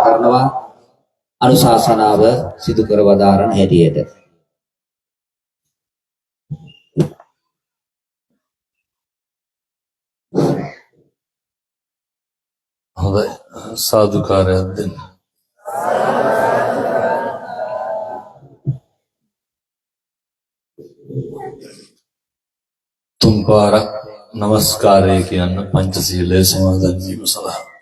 කරනවා අනුශාසනාව සිදු කර වදාරන හැටියට. හොඳයි සාදුකාරයක් දෙන්න. තුන් පාරක් නමස්කාරය කියන්න පංචශීලය සමාදන් වීම සඳහා.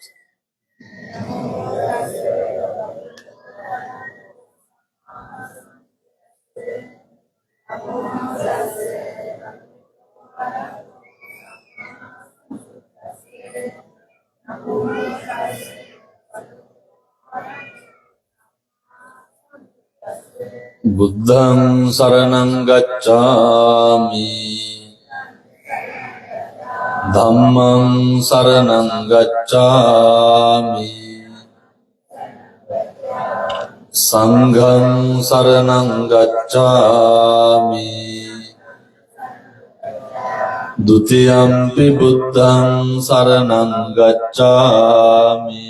බුද්ධං සරණං ගච්ඡාමි ධම්මං සරණං ගච්ඡාමි සංඝං සරණං ගච්ඡාමි ဒုတိယံ පි බුද්ධං සරණං ගච්ඡාමි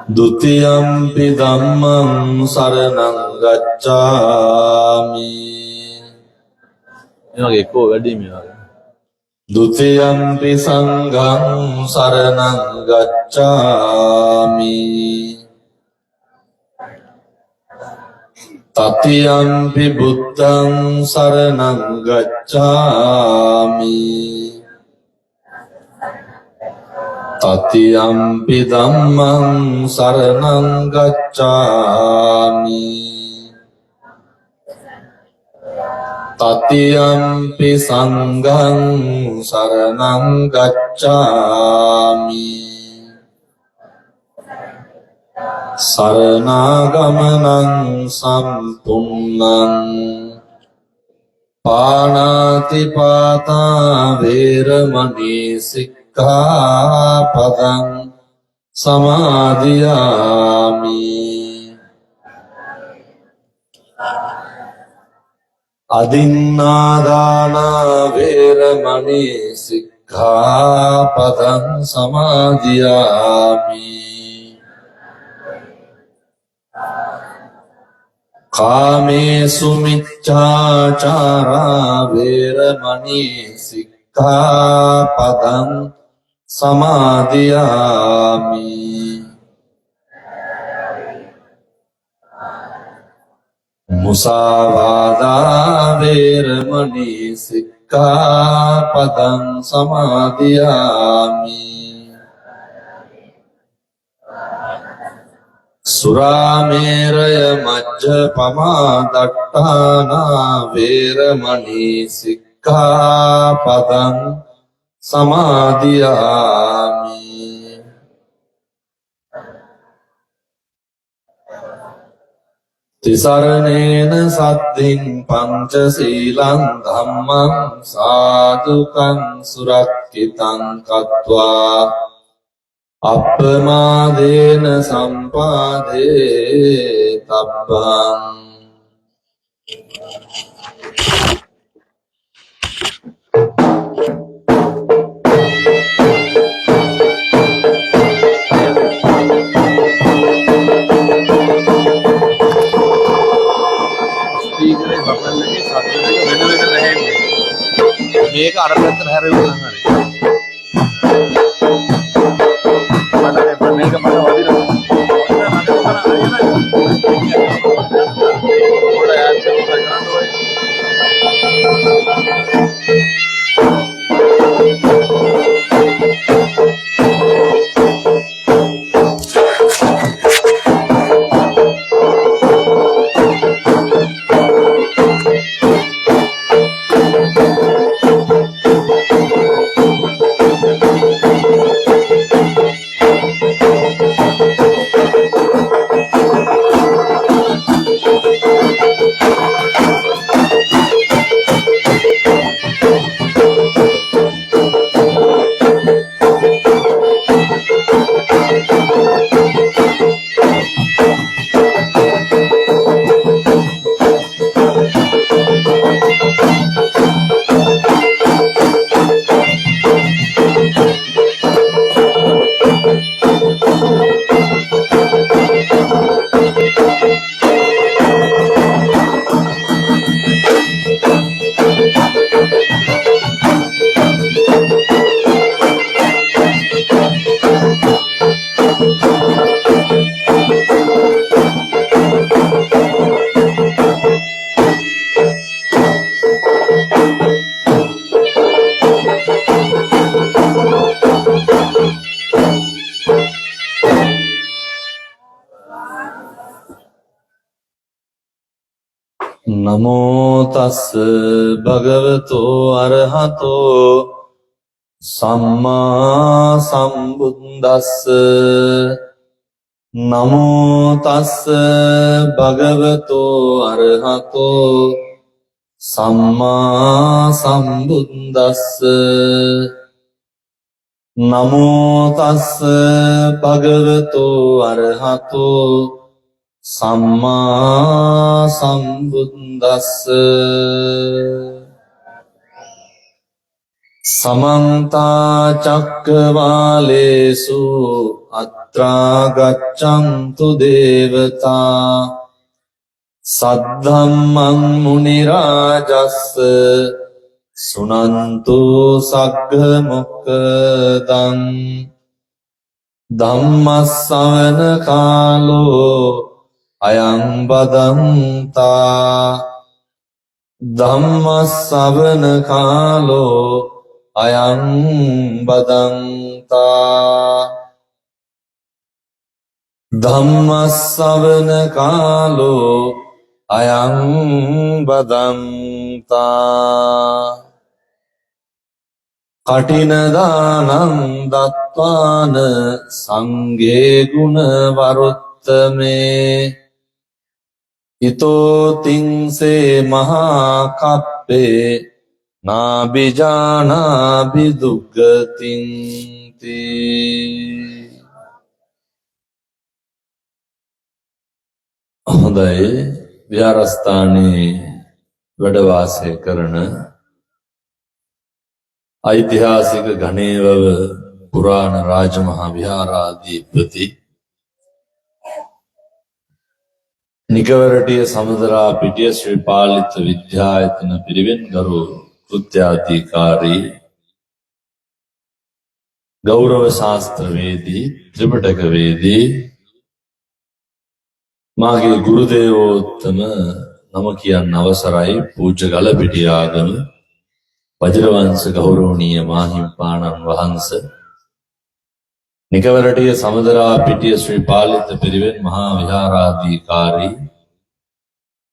ဒုတိယံ පි ධම්මං සරණං ගච්ඡාමි ဒီကိုවැඩි මේවා ဒုတိယံ පි සංඝං සරණං ගච්ඡාමි တတိယံ පි බුද්ධං සරණං ගච්ඡාමි တတိယံ පි ධම්මං සරණං ගච්ඡාමි တတိယံ පි සංඝං සරණං ගච්ඡාමි สรณากมนังสัมปุณังปานาติปาตาเวรมณีสิกขาปะทังสมาธิยามิอดินนาดานาเวรมณีสิกขาปะทังสมาธิยามิකාමේසු මිච්ඡාචාරා වේරමණී සික්ඛාපදං සමාදියාමි මුසාවාදා වේරමණී සික්ඛාපදං සමාදියාමි සුරාමේරය මජ්ජපමා දට්ඨානා වේරමණී සික්ඛාපදං සමාදියාමි තිසරණේන සද්ධින් පංචශීලං ධම්මං සාදුකං සුරක්ඛිතං කତ୍වා අප්පමාදේන සම්පාදේ තබ්බං ස්පීකරේ බබල් එකේ ශබ්ද දෙක වෙන වෙන නැහැ මේක අර පැත්තට හැරෙවුවා හරි මේක මට වදිනවා නමෝ තස්ස භගවතෝ අරහතෝ සම්මා සම්බුද්දස්ස නමෝ තස්ස භගවතෝ අරහතෝ සම්මා සම්බුද්දස්ස නමෝ තස්ස භගවතෝ අරහතෝ සම්මා සම්බුද්දස්ස සමන්ත චක්කවාලේසු අත්‍රා ගච්ඡන්තු දේවතා සද්ධම්මං මුනි රාජස්ස සුනන්තු සග්ග මොක්ඛදං ධම්මස්සවන කාලෝ අයං බදන්තා ධම්මස්සවන කාලෝ අයං බදන්තා ධම්මස්සවන කාලෝ අයං බදන්තා කටින දානං දත්වාන සංඝේ ගුණ වරුත්තමේ ඊතෝ තින්සේ මහා කප්පේ නාබිජානාබි දුක්ඛතින් තී. හොඳයි, විහාරස්ථානයේ වැඩ වාසය කරන ඓතිහාසික ගණේවව පුරාණ රාජමහා විහාරාධිපති නිකවරටිය සමුදරා පිටිය ශ්‍රී පාලිත විද්‍යායතන පිරිවෙන් ගරු කෘත්‍යාධිකාරී ගෞරව ශාස්ත්‍රවේදී ත්‍රිපිටකවේදී මාගේ ගුරු දේවෝත්තම නම කියන්න අවසරයි පූජ්‍ය ගලපිටිය ආගම වජිරවංශ ගෞරවනීය මාහිම්පාණන් වහන්සේ නිකවරටිය සමුදරා පිටිය ශ්‍රී පාලිත පිරිවෙන් මහා විහාරාධිකාරී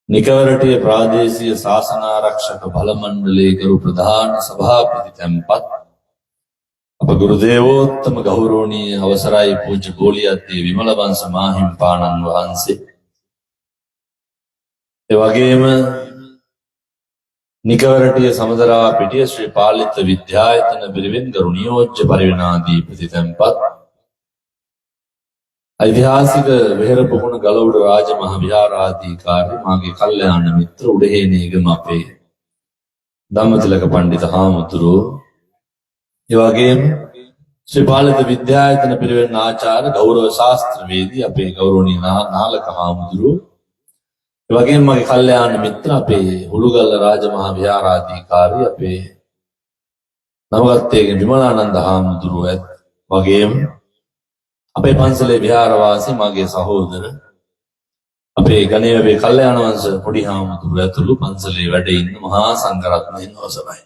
නිකවරටිය ප්‍රාදේශීය ශාසනාරක්ෂක බල මණ්ඩලයේ ගරු ප්‍රධාන සභාපති තැන්පත් අප ගුරු දේවෝත්තම ගෞරවනීය අවසරයි පූජ්‍ය ගෝලියත්තේ විමල වංශ මාහිම්පාණන් වහන්සේ ඒ වගේම නිකවරටිය සමුදරා පිටිය ශ්‍රී පාලිත විද්‍යායතන පිරිවෙන් ගරු නියෝජ්‍ය පරිවෙනාධිපති තැන්පත් ඓතිහාසික වෙහෙර පොකුණ ගලවුඩ රාජ මහ විහාරාධිකාරී මාගේ කල්යාණ මිත්‍ර උඩහේනීගම අපේ ධම්මතිලක පණ්ඩිත හාමුදුරුවෝ ඒ වගේම ශ්‍රී පාලිත විද්‍යායතන පිරිවෙන් ආචාර්ය ගෞරව ශාස්ත්‍රවේදී අපේ ගෞරවනීය නාලක හාමුදුරුවෝ ඒ වගේම මගේ කල්යාණ මිත්‍ර අපේ හුළුගල්ල රාජ මහ විහාරාධිකාරී අපේ නවගත්තේගේ විමලානන්ද හාමුදුරුවෝ වගේම අපේ පන්සලේ විහාරවාසී මගේ සහෝදර අපේ ගණේවේ කල්යාණ වංශ පොඩි හාමුදුරුවෝ ඇතුළු පන්සලේ වැඩ ඉන්න මහා සංඝරත්නයන් අවසරයි.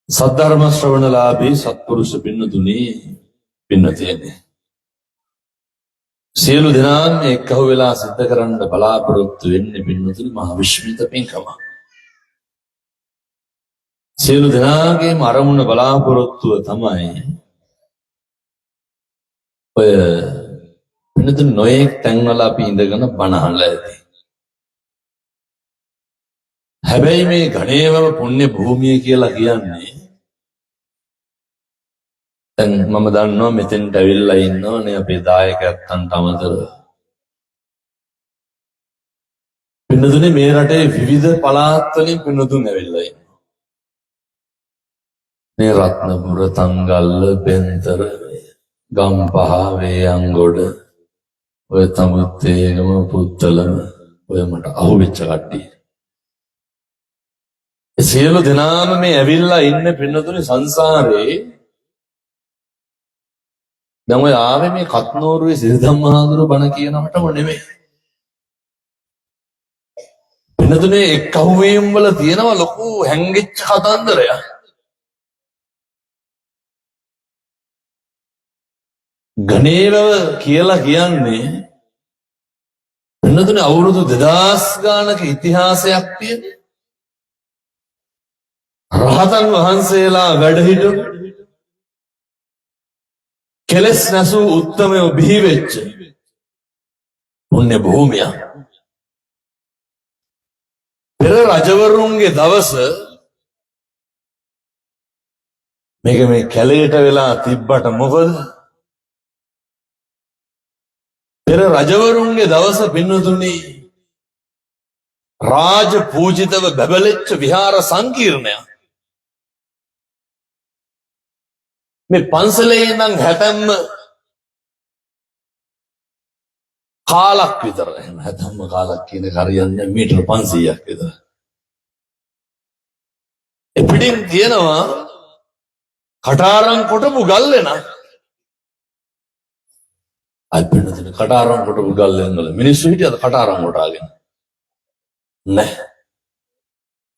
සද්ධර්ම ශ්‍රවණලාභී සත්පුරුෂ පින්නතුනි පින්නතියනේ සියලු දෙනාම එක්කහුව වෙලා සිද්ධ කරන්න බලාපොරොත්තු වෙන්නේ පින්නතුනි මහ විශ්මිත පින්කම. සියලු දෙනාගේම අරමුණ බලාපොරොත්තුව තමයි ඔය පින්නතුනි නොයෙක් තැන්වල අපි ඉඳගෙන බණ අහලා ඇති. හැබැයි මේ ගණේවව පුණ්‍ය භූමිය කියලා කියන්නේ දැන් මම දන්නවා මෙතෙන්ට ඇවිල්ලා ඉන්නවනේ අපේ දායකයන්ට අමතරව. පින්නතුනේ මේ රටේ විවිධ පළාත් වලින් පින්නතුන් ඇවිල්ලා ඉන්නවා. මේ රත්නපුර, තංගල්ල, පෙන්තර, ගම්පහ, වේයන්ගොඩ, ඔය තමුත්තේගම, පුත්තලම ඔය මට අහුවෙච්ච කට්ටිය. ඒ සියලු දෙනාම මේ ඇවිල්ලා ඉන්නේ පින්නතුනේ සංසාරේ දැන් ඔය ආවේ මේ කත්නෝරුවේ සිරිධම්මහාඳුර බණ කියනකොටම නෙමෙයි. වෙනතුනේ එක් අහුවීම් වල තියෙනවා ලොකු හැංගිච්ච කතන්දරයක්. ගණේවව කියලා කියන්නේ පින්නතුනේ අවුරුදු 2000 ගානක ඉතිහාසයක් තියෙන රහතන් වහන්සේලා වැඩ හිටු කෙලස් නැසූ උත්තමයෝ බිහි වෙච්ච පුණ්‍ය භූමියක්. පෙර රජවරුන්ගේ දවස මේක මේ කැලේට වෙලා තිබ්බට මොකද? පෙර රජවරුන්ගේ දවස පින්නතුනි රාජ පූජිතව බැබලෙච්ච විහාර සංකීර්ණයක්. මේ පන්සලේ ඉඳන් හැතැම්ම කාලක් විතර එහෙම හැතැම්ම කාලක් කියන හරියන්නේ මීටර 500ක් විතර. ඒ පිටින් තියෙනවා කටාරම් කොටපු ගල්ලෙන. අයිපින්නදින කටාරම් කොටපු ගල්ලෙන් වල මිනිස්සු හිටියද කටාරම් කොටාගෙන? නැහැ.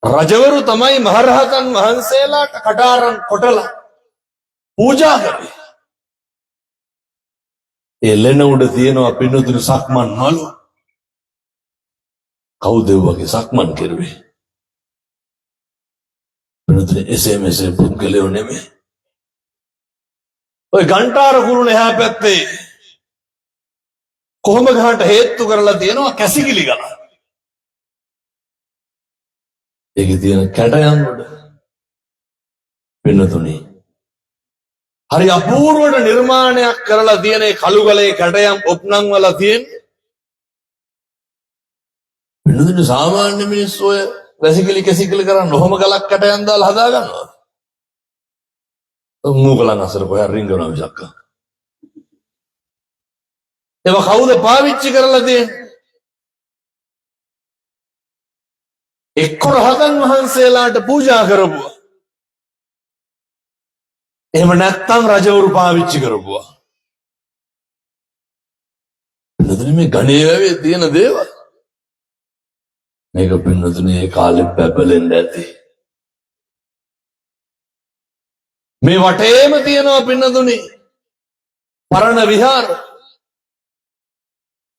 රජවරු තමයි මහරහතන් වහන්සේලාට කටාරම් කොටලා පූජා කරේ. ඒ ලෙන උඩ තියෙනවා පින්නතුනි සක්මන් මළු. කවුද වගේ සක්මන් කරුවේ? පින්නතුනි එසේ මෙසේ පුද්ගලයෝ නෙමෙයි. ඔය ගන්ටාර කුරුණ එහා පැත්තේ කොහොම ගහට හේතු කරලා තියෙනවා කැසිකිලි ගල. ඒකේ තියෙන කැටයන් උඩ පින්නතුනි හරි අපූර්වට නිර්මාණයක් කරලා තියෙන ඒ කළු ගලේ කැටයම් ඔප්නම් වල තියෙන පින්නතුනි සාමාන්‍ය මිනිස්සු ඔය වැසිකිලි කැසිකිලි කරන් ඔහොම ගලක් කැටයම් දාලා හදා ගන්නවා. මූගලන් අසර කොහේ රින්ගනවා මිසක්. ඒව කවුද පාවිච්චි කරලා තියෙන්නේ? එක්ක රහතන් වහන්සේලාට පූජා කරපුවා. එහෙම නැත්නම් රජවරු පාවිච්චි කරපුවා. පින්නතුනි මේ ගණේ වැවේ තියෙන දේවල්. මේක පින්නතුනි ඒ කාලේ බබලෙන්න ඇති. මේ වටේම තියෙනවා පින්නතුනි පරණ විහාර.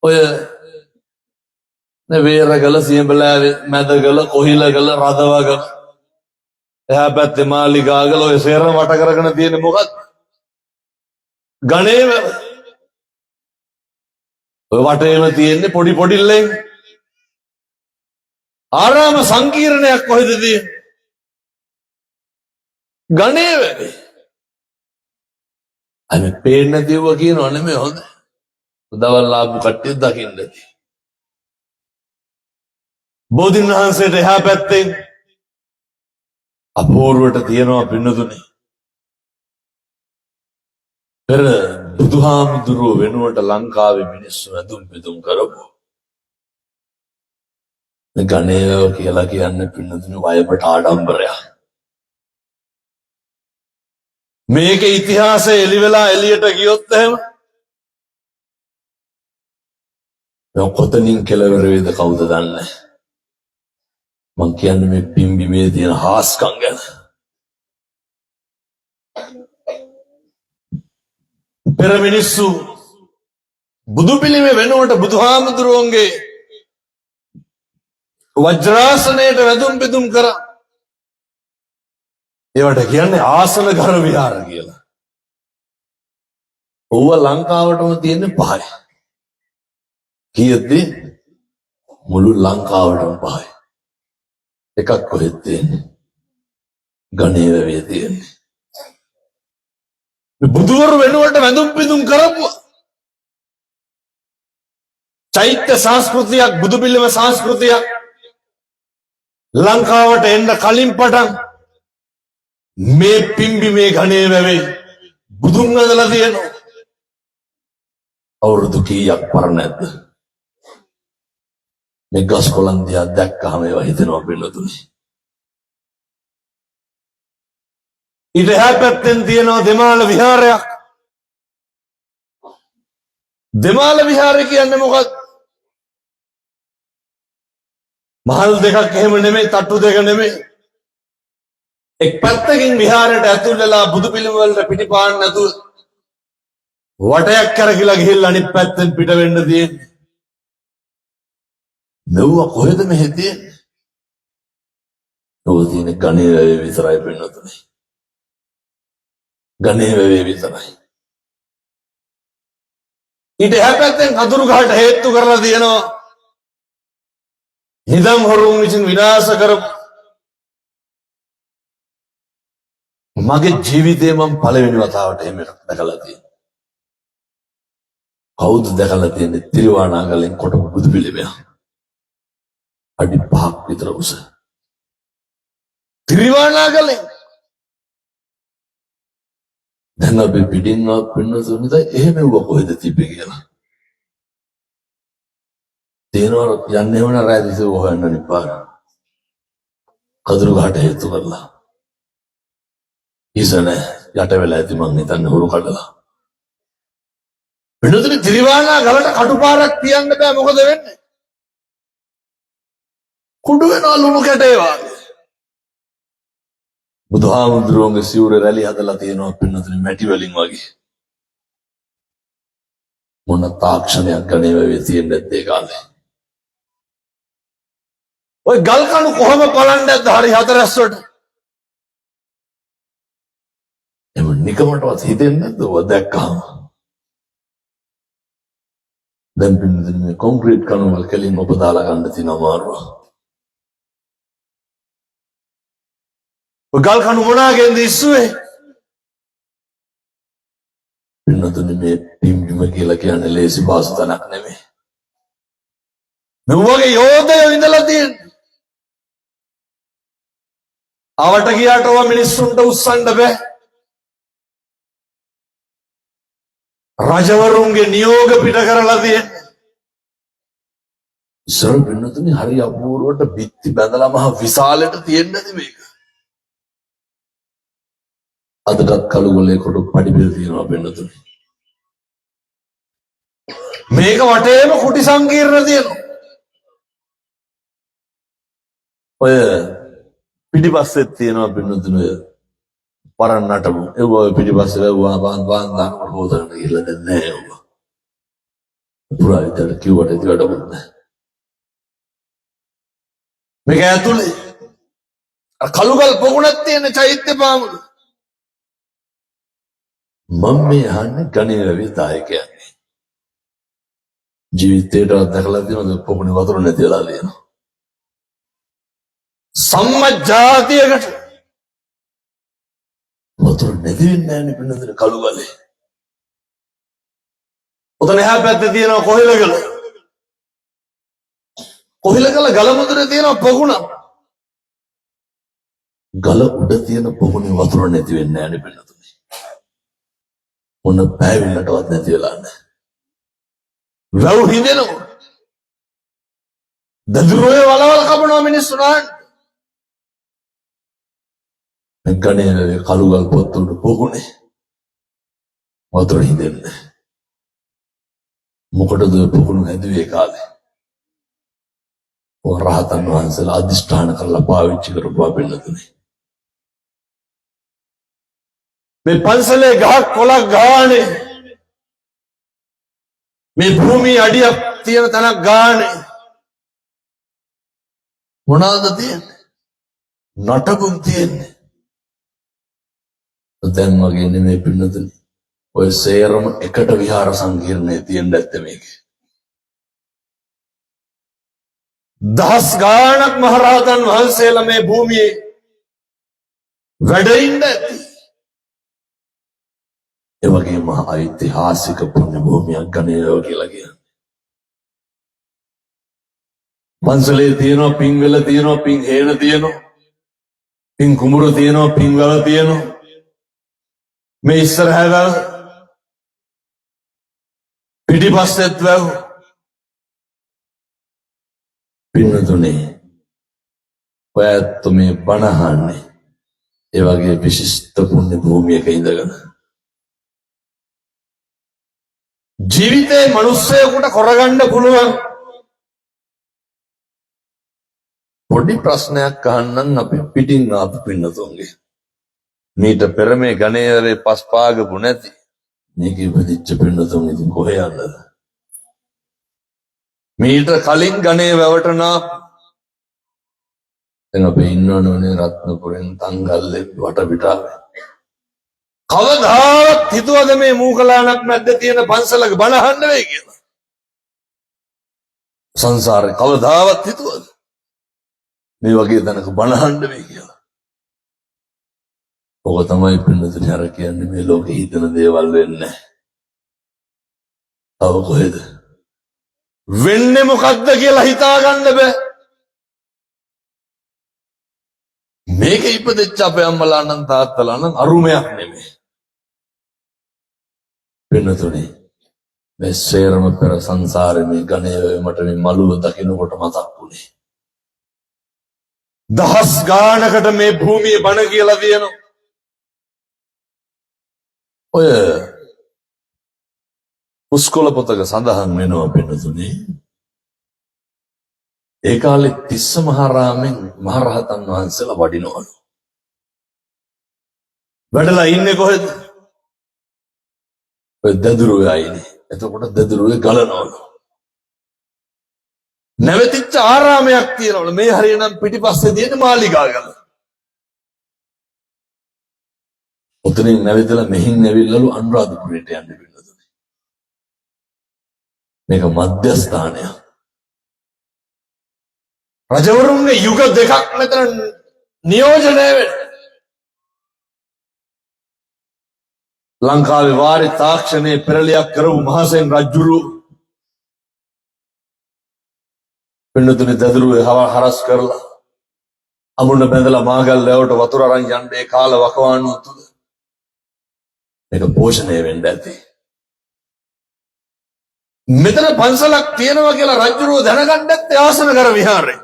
ඔය වේරගල සියඹලෑවේ මැදගල කොහිලගල රදවගල එහා පැත්තේ මාලිගාගල ඔය සේරම වට කරගෙන තියෙන්නේ මොකක්ද? ගණේව. ඔය වටේම තියෙන්නේ පොඩි පොඩි ලෙන් ආරාම සංකීර්ණයක් කොහෙද තියෙන්නේ? ගණේව. අනේ පේන්නේ නැතිව කියනව නෙමෙයි හොඳ. උදවල් ලාභ කට්ටිය දකින්න ඇති. බෝධින් වහන්සේට එහා පැත්තෙන් අපූර්වට තියෙනවා පින්නතුනි පෙර බුදුහාමුදුරුව වෙනුවට ලංකාවේ මිනිස්සු ඇඳුම් පිදුම් කරපුවා. ගණේව කියලා කියන්නේ පින්නතුනි වයඹට ආඩම්බරයක්. මේක ඉතිහාසය එලි වෙලා එළියට ගියොත් එහෙම කොතනින් කෙලවර වේද කවුද දන්නේ? මං කියන්නේ මේ පිම්බිමේ තියෙන හාස්කම් ගැන. පෙර මිනිස්සු බුදු පිළිමේ වෙනුවට බුදුහාමුදුරුවන්ගේ වජ්‍රාසනයට වැඳුම් පිදුම් කරා. ඒවට කියන්නේ ආසන කර විහාර කියලා. ඕව ලංකාවටම තියෙන්නේ 5යි. කීයද? මුළු ලංකාවටම 5යි. එකක් කොහෙද තියෙන්නේ? ගණේවැවේ තියෙන්නේ. බුදුවරු වෙනුවට වැඳුම් පිදුම් කරපුවා. චෛත්‍ය සංස්කෘතියක් බුදු පිළිම සංස්කෘතියක් ලංකාවට එන්න කලින් පටන් මේ පිම්බි මේ ගණේවැවේ බුදුන් වහන්සේලා තියෙනවා. අවුරුදු කීයක් පරණ නැද්ද? මේ ගස් කොළන් දිහා දැක්කම ඒවා හිතෙනවා පිළිතුරුයි. ඊට එහා පැත්තෙන් තියෙනවා දෙමාල විහාරයක්. දෙමාල විහාරය කියන්නේ මොකක්ද? මහල් දෙකක් එහෙම නෙමෙයි, තට්ටු දෙක නෙමෙයි. එක් පැත්තකින් විහාරයට ඇතුල් වෙලා බුදු පිළිම වලට පිටිපාන්න නැතුව වටයක් කරකිලා ගිහිල්ලා අනිත් පැත්තෙන් පිට වෙන්න තියෙන්නේ. මෙව්ව කොහෙද මෙහෙ තියෙන්නේ? ඔය තියෙන ගණේ වැවේ විතරයි පින්නතුනේ. ගණේ වැවේ විතරයි. ඊට එහා පැත්තෙන් කඳුරු ගහට හේතු කරලා තියෙනවා. හිදම් හොරුන් විසින් විනාශ කරපු මගේ ජීවිතේ මම පළවෙනි වතාවට එහෙම දැකලා තියෙනවා. කවුද දැකලා තියෙන්නේ? තිරුවානාගලෙන් කොටපු බුදු පිළිමයක්. අඩි 5ක් විතර උස. තිරුවානාගලෙන්. දැන් අපි පිටින් පින්නතුනිද එහෙම වුව කොහෙද තිබ්බේ කියලා. තේනවර යන්නේ වුණ රාජිස හොයන්න නිපාර. කඳුරු ගහට හේතු කරලා. ඉසනේ යට වෙලා ඇති මං හිතන්නේ හොරු කඩලා. පින්නතුනි තිරුවානාගලට කටුපාරක් තියන්න බෑ මොකද වෙන්නේ? කුඩු වෙනවා ලුණු කැටේ වගේ. බුදුහාමුදුරුවන්ගේ සිවුර රැලි හදලා තියෙනවා පින්නතුනි මැටි වලින් වගේ. මොන තාක්ෂණයක් ගණේ වෙවි තියෙන්නේ නැද්ද ඒ කාලේ? ඔය ගල් කණු කොහොම බලන්නේද හරි හතරස් වලට? එම නිකමටවත් හිතෙන්නේ නැද්ද ඔය දැක්කම? දැන් පින්නතුනි මේ කොන්ක්‍රීට් කණු වල කෙලින්ම ඔබ දාලා ගන්න තියෙන අමාරුව. ගල් කණු මොනාගෙන්ද ඉස්සුවේ? පින්නතුනි මේ පිම්බිම කියලා කියන්නේ ලේසි පාසු තැනක් නෙමෙයි. මේ වගේ යෝධයෝ ඉඳලා තියෙන්නේ. ආවට ගියාට ඔය මිනිස්සුන්ට උස්සන්න බෑ. රජවරුන්ගේ නියෝග පිට කරලා තියෙන්නේ. ඉස්සර පින්නතුනි හරි අපූර්වට බිත්ති බැඳලා මහ විශාලට තියෙන්නේ නැති මේක. අදටත් කළුගොල්ලේ කොට පඩිපෙළ තියෙනවා පින්නතුනි. මේක වටේම කුටි සංකීර්ණ තියෙනවා. ඔය පිටිපස්සෙත් තියෙනවා පින්නතුනි පරණ නටමු. ඒව පිටිපස්සේ වැව්වා බාන් දානකොට හොදන්න කියලා දැන් නෑ ඔබ. පුරාවිතර කිව්වට ඉතින් වැඩකුත් නෑ. මේක ඇතුලේ අර කළුගල් පොකුණක් තියෙන චෛත්‍ය පාමුල. මම මේ අහන්නේ ගණේ වැවේ දායකයන්. ජීවිතේට දැකලා තියෙනවද පොකුණේ වතුර නැති වෙලා තියෙනවා. සම්මජාතියකට වතුර නැති වෙන්නේ නැහැ පින්නතර කළුගලේ. ඔතන එහා පැත්තේ තියෙනවා කොහිලගල. කොහිලගල ගල මුදුනේ තියෙනවා පොකුණ. ගල උඩ තියෙන පොකුණේ වතුර නැති වෙන්නේ නැහැ පින්නතර. මොන පැවිල්ලටවත් නැති වෙලා නැහැ. වැව් හිඳෙනවා. දදුරෝයේ වලවල් කපනවා මිනිස්සු නාන්න. ගණේ කළුගල් පොත්තුඩ පොකුණේ වතුර හිඳෙන්නේ. මොකටද පොකුණු හැදුවේ කාලේ? ඔය රහතන් වහන්සේලා අධිෂ්ඨාන කරලා පාවිච්චි කරපුවා පින්නතුනේ. මේ පන්සලේ ගහක් කොලක් ගානේ මේ භූමිය අඩියක් තියෙන තැනක් ගානේ මොනවාද තියෙන්නේ? නටබුන් තියෙන්නේ. දැන් වගේ නෙමෙයි පින්නතුනි. ඔය සේරම එකට විහාර සංකීර්ණයේ තියෙන්න ඇත්ත මේක. දහස් ගාණක් මහරහතන් වහන්සේලා මේ භූමියේ වැඩ ඉන්න ඇති. ඒ වගේම ඓතිහාසික පුණ්‍ය භූමියක් ගණේව කියලා කියන්නේ. පන්සලේ තියෙනවා පින් වෙල තියෙනවා පින් හේන තියෙනවා පින් කුඹුර තියෙනවා පින් වල තියෙනවා. මේ ඉස්සරහවල් පිටිපස්සෙත් වැව්. පින්නතුනේ ඔයත් මේ බණ අහන්නේ ඒ වගේ විශිෂ්ට පුණ්‍ය භූමියක ඉඳගෙන. ජීවිතේ මිනිස්සෙකුට කරගන්න පුළුවන් පොඩි ප්‍රශ්නයක් අහන්නම් අපි පිටින් ආපු පින්නතුන්ගේ. මීට පෙර මේ ගණේරේ පස් පාගපු නැති මේක ඉපදිච්ච පින්නතුන් ඉතින් කොහේ යන්නද? මීට කලින් ගණේ වැවටනා දැන් අපි ඉන්නවනේ රත්නපුරෙන් තංගල්ලේ වටපිටාවේ. කවදාවත් හිතුවද මේ මූකලානක් මැද්ද තියෙන පන්සලක බණ අහන්න වෙයි කියලා? සංසාරේ කවදාවත් හිතුවද මේ වගේ තැනක බණ අහන්න වෙයි කියලා? ඔක තමයි පින්නතුනි අර කියන්නේ මේ ලෝකෙ හිතන දේවල් වෙන්නේ නැහැ. තව කොහෙද වෙන්නේ මොකක්ද කියලා හිතා ගන්න බෑ. මේක ඉපදෙච්ච අපේ අම්මලා නම් තාත්තලා නම් අරුමයක් නෙමෙයි. පින්නතුනි මේ සේරම පෙර සංසාරේ මේ ගණේ මට මේ මළුව දකින්නකොට මතක් වුණේ. දහස් ගානකට මේ භූමියේ බණ කියලා තියෙනවා. ඔය පුස්කොළ පොතක සඳහන් වෙනවා පින්නතුනි. ඒ කාලේ තිස්ස මහරාමෙන් මහරහතන් වහන්සේලා වඩිනවලු. වැඩලා ඉන්නේ කොහෙද? ඔය දදුරුවේ ආයිනේ. එතකොට දදුරුවේ ගලනවලු. නැවතිච්ච ආරාමයක් තියෙනවලු. මේ හරියනම් පිටිපස්සේ තියෙන මාලිගා ගල. උතනින් නැවතලා මෙහින් නැවිල්ලලු අනුරාධපුරයට යන්න බින්නතුනි. මේක මධ්‍යස්ථානයක්. රජවරුන්ගේ යුග දෙකක් මෙතන නියෝජනය වෙන. ලංකාවේ වාරි තාක්ෂණයේ පෙරලියක් කරපු මහසෙන් රජුරු පින්නතුනි දදුරුවේ හරස් කරලා අමුණ බැඳලා මාගල් ලැවට වතුර අරන් යන්නේ කාල වකවානුව තුල මේක පෝෂණය වෙන්න ඇති. මෙතන පන්සලක් තියෙනවා කියලා රජුරුව දැනගන්න නැත්තේ ආසනකර විහාරේ.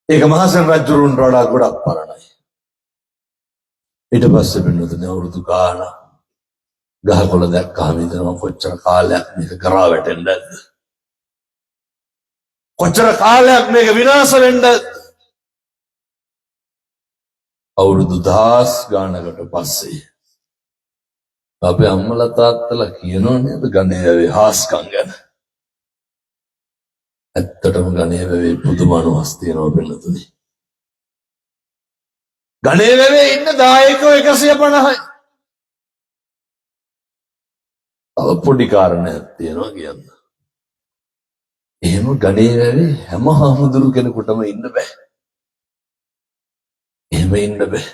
ඒක මහසෙන් රජුරුන්ට වඩා ගොඩක් පරණයි. ඊට පස්සේ පින්නතුනි අවුරුදු ගාන ගහකොළ දැක්කම හිතනවා කොච්චර කාලයක් මේක කරා වැටෙන්නද? කොච්චර කාලයක් මේක විනාශ වෙන්නද? අවුරුදු 10 ගානකට පස්සේ අපේ අම්මලා තාත්තලා කියනවා නේද ගණේ හාස්කම් ගැන. ඇත්තටම ගණේ වැවේ පුදුම අනුහස් තියෙනවා පින්නතුනි. ගණේ වැවේ ඉන්න දායකයෝ 150යි. තව පොඩි කාරණයක් තියෙනවා කියන්න. එහෙම ගණේ වැවේ හැම හාමුදුරු කෙනෙකුටම ඉන්න බෑ. එහෙම ඉන්න බෑ.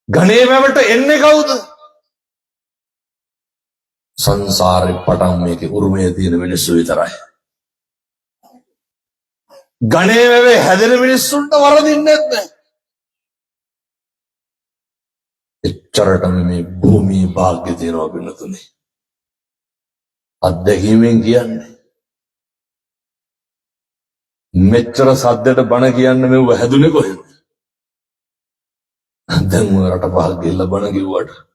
ගණේ වැවට එන්නේ කවුද? සංසාරේ පටන් මේකේ උරුමය තියෙන මිනිස්සු විතරයි. ගණේ වැවේ හැදෙන මිනිස්සුන්ට වරදින්නේ නැහැ. එච්චරටම මේ භූමියේ වාග්ය තියෙනවා පින්නතුනි. අත්දැකීමෙන් කියන්නේ. මෙච්චර සද්දට බණ කියන්න මෙව හැදුනේ කොහෙද? දැන් ඔය රට පහක් ගිහිල්ලා බණ කිව්වට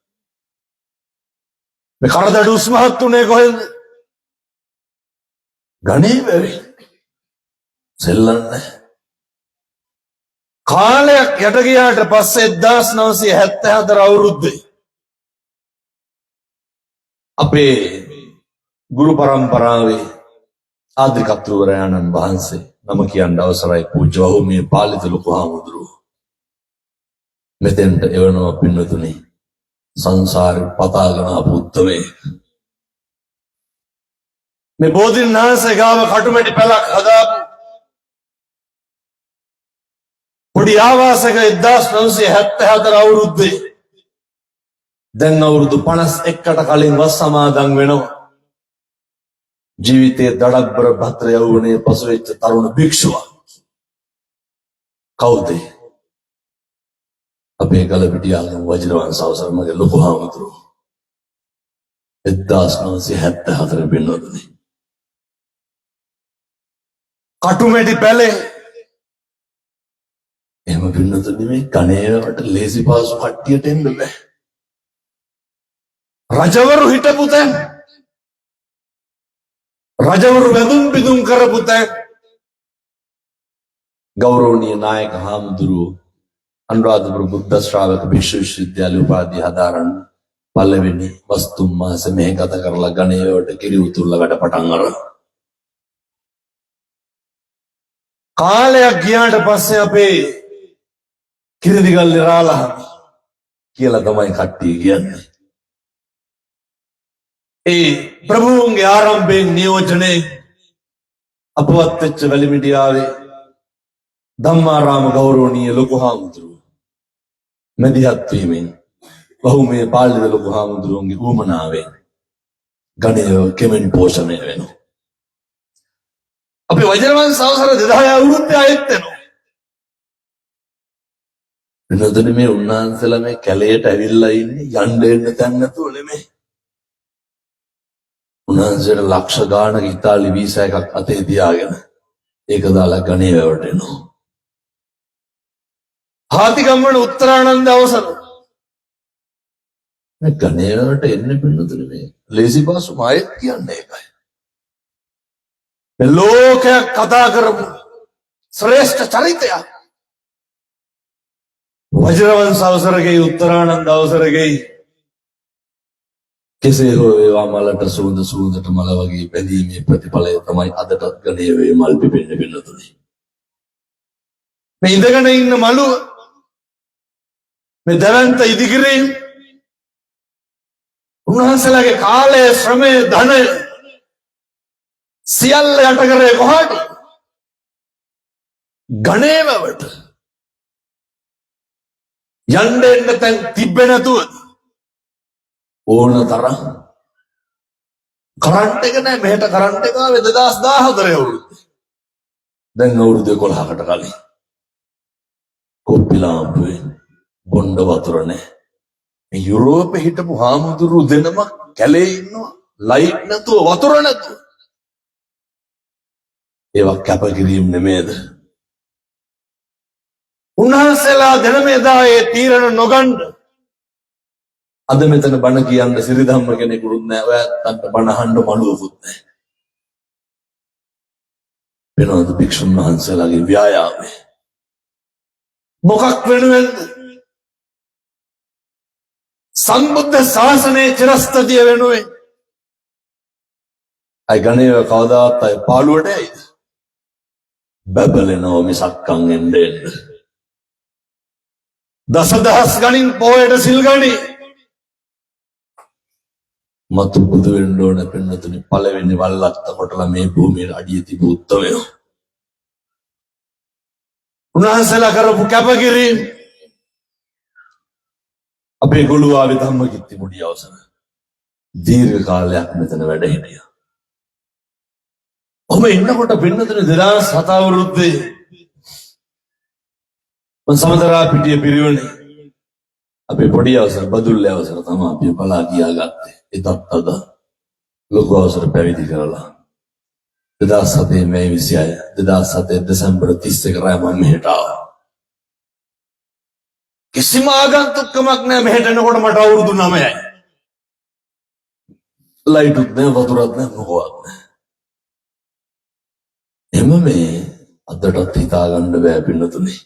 මේ කරදඩු උස්මහත් උනේ කොහෙද? ගණේ වැවේ. සෙල්ලන්නේ. කාලයක් යට ගියාට පස්සේ 1974 අවුරුද්දේ අපේ ගුරු පරම්පරාවේ ආධිකත්වවරයාණන් වහන්සේ නම කියන්න අවසරයි පූජ්‍ය වහුමේ පාලිත ලොකු හාමුදුරුවෝ මෙතෙන්ට එවනවා පින්නතුනි. සංසාරේ පතාගෙන ආපු උත්තරේ මේ බෝධින් වහන්සේ ගාව කටුමැටි පැලක් හදාපු පොඩි ආවාසක 1974 අවුරුද්දේ දැන් අවුරුදු 51කට කලින් වස් සමාදන් වෙනවා. ජීවිතයේ දඩබ්බර භද්‍ර යෞවනයේ පසු වෙච්ච තරුණ භික්ෂුවක්. කවුද? අපේ ගලපිටියාගේ වජිරවංශ අවසර මගේ ලොකු හාමුදුරුවෝ 1974 වෙනවලුනේ. කටුමැටි පැලේ එහෙම පින්නතුනි මේ කණේවට ලේසි පාසු කට්ටියට එන්න බෑ. රජවරු හිටපු තැන් රජවරු වැඳුම් පිදුම් කරපු තැන් ගෞරවනීය නායක හාමුදුරුවෝ අනුරාධපුර බුද්ධ ශ්‍රාවක භික්ෂු විශ්වවිද්‍යාලය උපාධිය හදාරන්න පළවෙනි වස්තුම් මාස මේ ගත කරලා ගණේ වලට කිරි උතුරලා වැඩ පටන් අරන් කාලයක් ගියාට පස්සේ අපේ කිරිදිගල් රාලා කියලා තමයි කට්ටිය කියන්නේ. ඒ ප්‍රභූන්ගේ ආරම්භයෙන් නියෝජනයේ අපවත් වෙච්ච වැලිමිටියාවේ ධම්මාරාම ගෞරවනීය ලොකු හාමුදුරුවෝ මැදිහත් වීමෙන් බහුමය පාළිද ලොකු හාමුදුරුවන්ගේ උවමනාවෙන් ගණය කෙමෙන් පෝෂණය වෙනවා. අපි වජිරවංශ අවසර 2000 අවුරුද්දේ ආයෙත් වෙනවා. එනදෙන මේ උන්වහන්සේලා මේ කැලේට ඇවිල්ලා ඉන්නේ යන්න එන්න තැන් නැතුව නෙමෙයි. උන්වහන්සේට ලක්ෂ ගාණක ඉතාලි වීසා එකක් අතේ තියාගෙන ඒක දාලා ගණේ වැවට එනවා. හාතිගම්මන උත්තරානන්ද අවසර මේ ගණේ වලට එන්න පින්නතුනේ මේ ලේසි පාසු මායෙත් කියන්නේ ඒකයි. මේ ලෝකයක් කතා කරපු ශ්‍රේෂ්ඨ චරිතයක් වජිරවංශ අවසරගේ උත්තරානන්ද අවසරගේ කෙසේ හෝ ඒවා මලට සුවඳට මල වගේ බැඳීමේ ප්‍රතිඵලය තමයි අදටත් ගණේ වේ මල් පිපෙන්න පින්නතුනේ. මේ ඉඳගෙන ඉන්න මලුව මේ දරන්ත ඉදිකිරීම උන්වහන්සේලාගේ කාලය ශ්‍රමය ධනය සියල්ල යට කරේ කොහොමද? ගණේවවට යන්න එන්න තැන් තිබ්බේ නැතුව ඕන තරම් කරන්ට් එක නැහැ. මෙහෙට කරන්ට් එක ආවේ 2014 අවුරුද්දේ. දැන් අවුරුදු 11කට කලින් කොප්පි ලාම්පුවේ බොණ්ඩ වතුර නැහැ. මේ යුරෝපේ හිටපු හාමුදුරු දෙනම කැලේ ඉන්නවා ලයිට් නැතුව වතුර නැතුව. ඒවා කැපකිරීම නෙමෙයිද? උන්වහන්සේලා දෙනම එදා ඒ තීරණ නොගන්න අද මෙතන බණ කියන්න සිරිධම්ම කෙනෙකුත් නැහැ. ඔයත් බණ අහන්න මළුවකුත් නැහැ. වෙනවද භික්ෂුන් වහන්සේලාගේ ව්‍යායාමය? මොකක් වෙනුවෙන්ද? සම්බුද්ධ ශාසනයේ චිරස්ථිතිය වෙනුවෙන්. අය ගණේව කවදාවත් අය පාළුවට ඇයිද? බබලනෝ මිසක්කන් එන්නේ. දසදහස් ගණින් පොයට සිල් ගනි. මතු බුදු වෙන්න ඕන පින්නතුනි. පළවෙනි වල්ලත්ත කොටලා මේ භූමියේ අඩිය තිබු උත්තමයෝ. උන්වහන්සේලා කරපු කැපකිරීම අපේ ගොළුවාවේ ධම්මකිත්ති මුඩිය අවසන දීර්ඝ කාලයක් මෙතන වැඩ හිටියා. ඔබ ඉන්නකොට පින්නතුනි 2007 අවුරුද්දේ මම සමදරා පිටිය පිරිවනේ අපේ පොඩි අවසර බදුල්ලේ අවසර තමයි අපි බලා ගියා ගත්තේ. ඒත් අද ලොකු අවසර පැවිදි කරලා 2007 මේ 26 2007 දෙසැම්බර් 31 රෑ මම මෙහෙට ආවා. කිසිම ආගන්තුකමක් නැහැ. මෙහෙට එනකොට මට අවුරුදු 9යි. ලයිටුත් නැහැ වතුරත් නැහැ මොකවත් නැහැ. එම මේ අදටත් හිතා ගන්න බෑ පින්නතුනේ.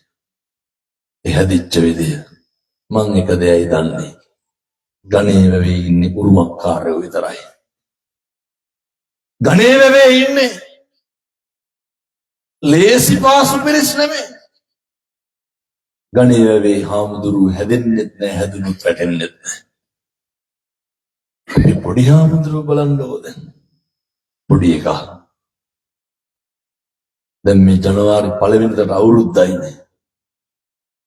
ඒ හැදිච්ච විදිය මං එක දෙයයි දන්නේ. ගණේ වැවේ ඉන්නේ උරුමකාරයෝ විතරයි. ගණේ වැවේ ඉන්නේ ලේසි පාසු පිරිස් නෙමෙයි. ගණේ වැවේ හාමුදුරුවෝ හැදෙන්නෙත් නැහැ, හැදුනොත් වැටෙන්නෙත් නැහැ. මේ පොඩි හාමුදුරුවෝ බලන්නකෝ දැන්. පොඩි එකා. දැන් මේ ජනවාරි 1 වෙනිදාට අවුරුද්දයිනේ.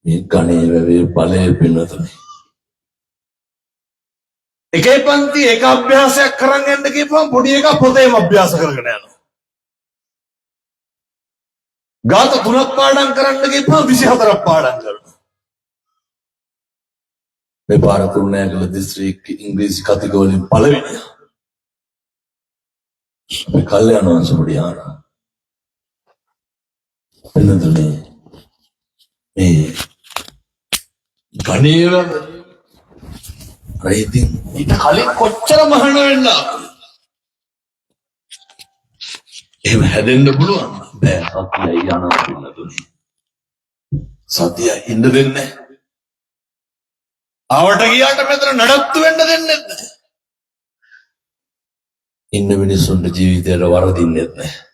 මේ ගණේ වැවේ ඵලයේ පින්නතුනේ. එකේ පන්ති එක අභ්‍යාසයක් කරන් යන්න කියපුවම පොඩි එකා පොතේම අභ්‍යාස කරගෙන යනවා. ගාත 3ක් පාඩම් කරන්න කියපුවම 24ක් පාඩම් කරනවා. මේ පාර කුරුණෑගල දිස්ත්‍රික්ක ඉංග්‍රීසි කතිකවලින් පළවෙනියා. මේ කල්යාණ වංශ පොඩි ආනා. එන්නතුනේ මේ ගණේව රයිතින් ඊට කලින් කොච්චර මහාන වෙන්න එහෙම හැදෙන්න පුළුවන් බෑ. සතියයි යනවා පින්නතුනේ. සතිය ඉන්න දෙන්නේ ආවට ගියාට මෙතන නඩත්තු වෙන්න දෙන්නේ නැහැ. ඉන්න මිනිස්සුන්ට ජීවිතේට වරදින්නේ නැහැ.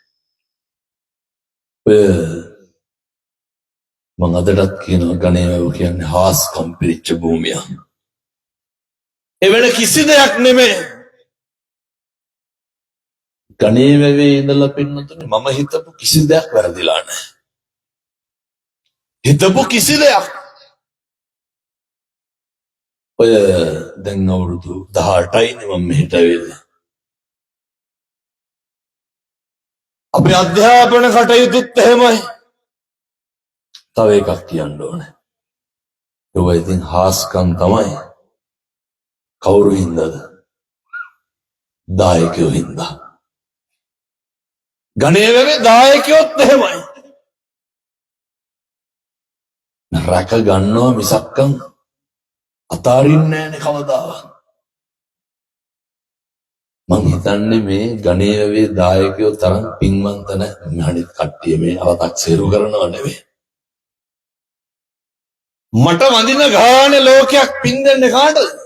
මම අදටත් කියනවා ගණේවැව කියන්නේ හාස්කම් පිරිච්ච භූමිය. එවැනි කිසි දෙයක් නෙමෙයි. ගණේවැවේ ඉඳලා පින්නතුනේ මම හිතපු කිසි දෙයක් වැරදිලා නැහැ. හිතපු කිසි දෙයක්. ඔය දැන් අවුරුදු 18යිනේ මම මෙහෙට ඇවිල්ලා. අපේ අධ්‍යාපන කටයුතුත් එහෙමයි. තව එකක් කියන්න ඕනේ. ඒවා ඉතින් හාස්කම් තමයි. කවුරු හින්දාද? දායකයෝ හින්දා. ගණේවැවේ දායකයොත් එහෙමයි. රැක ගන්නවා මිසක්කම් අතාරින්නේ නැහැ කවදාවත්. මං හිතන්නේ මේ ගණේවැවේ දායකයෝ තරම් පින්වන්ත නැහැ. අනිත් කට්ටිය මේ අව탁සේරු කරනව නෙවෙයි. මට වඳින ගානේ ලෝකයක් පින් දෙන්නේ කාටද?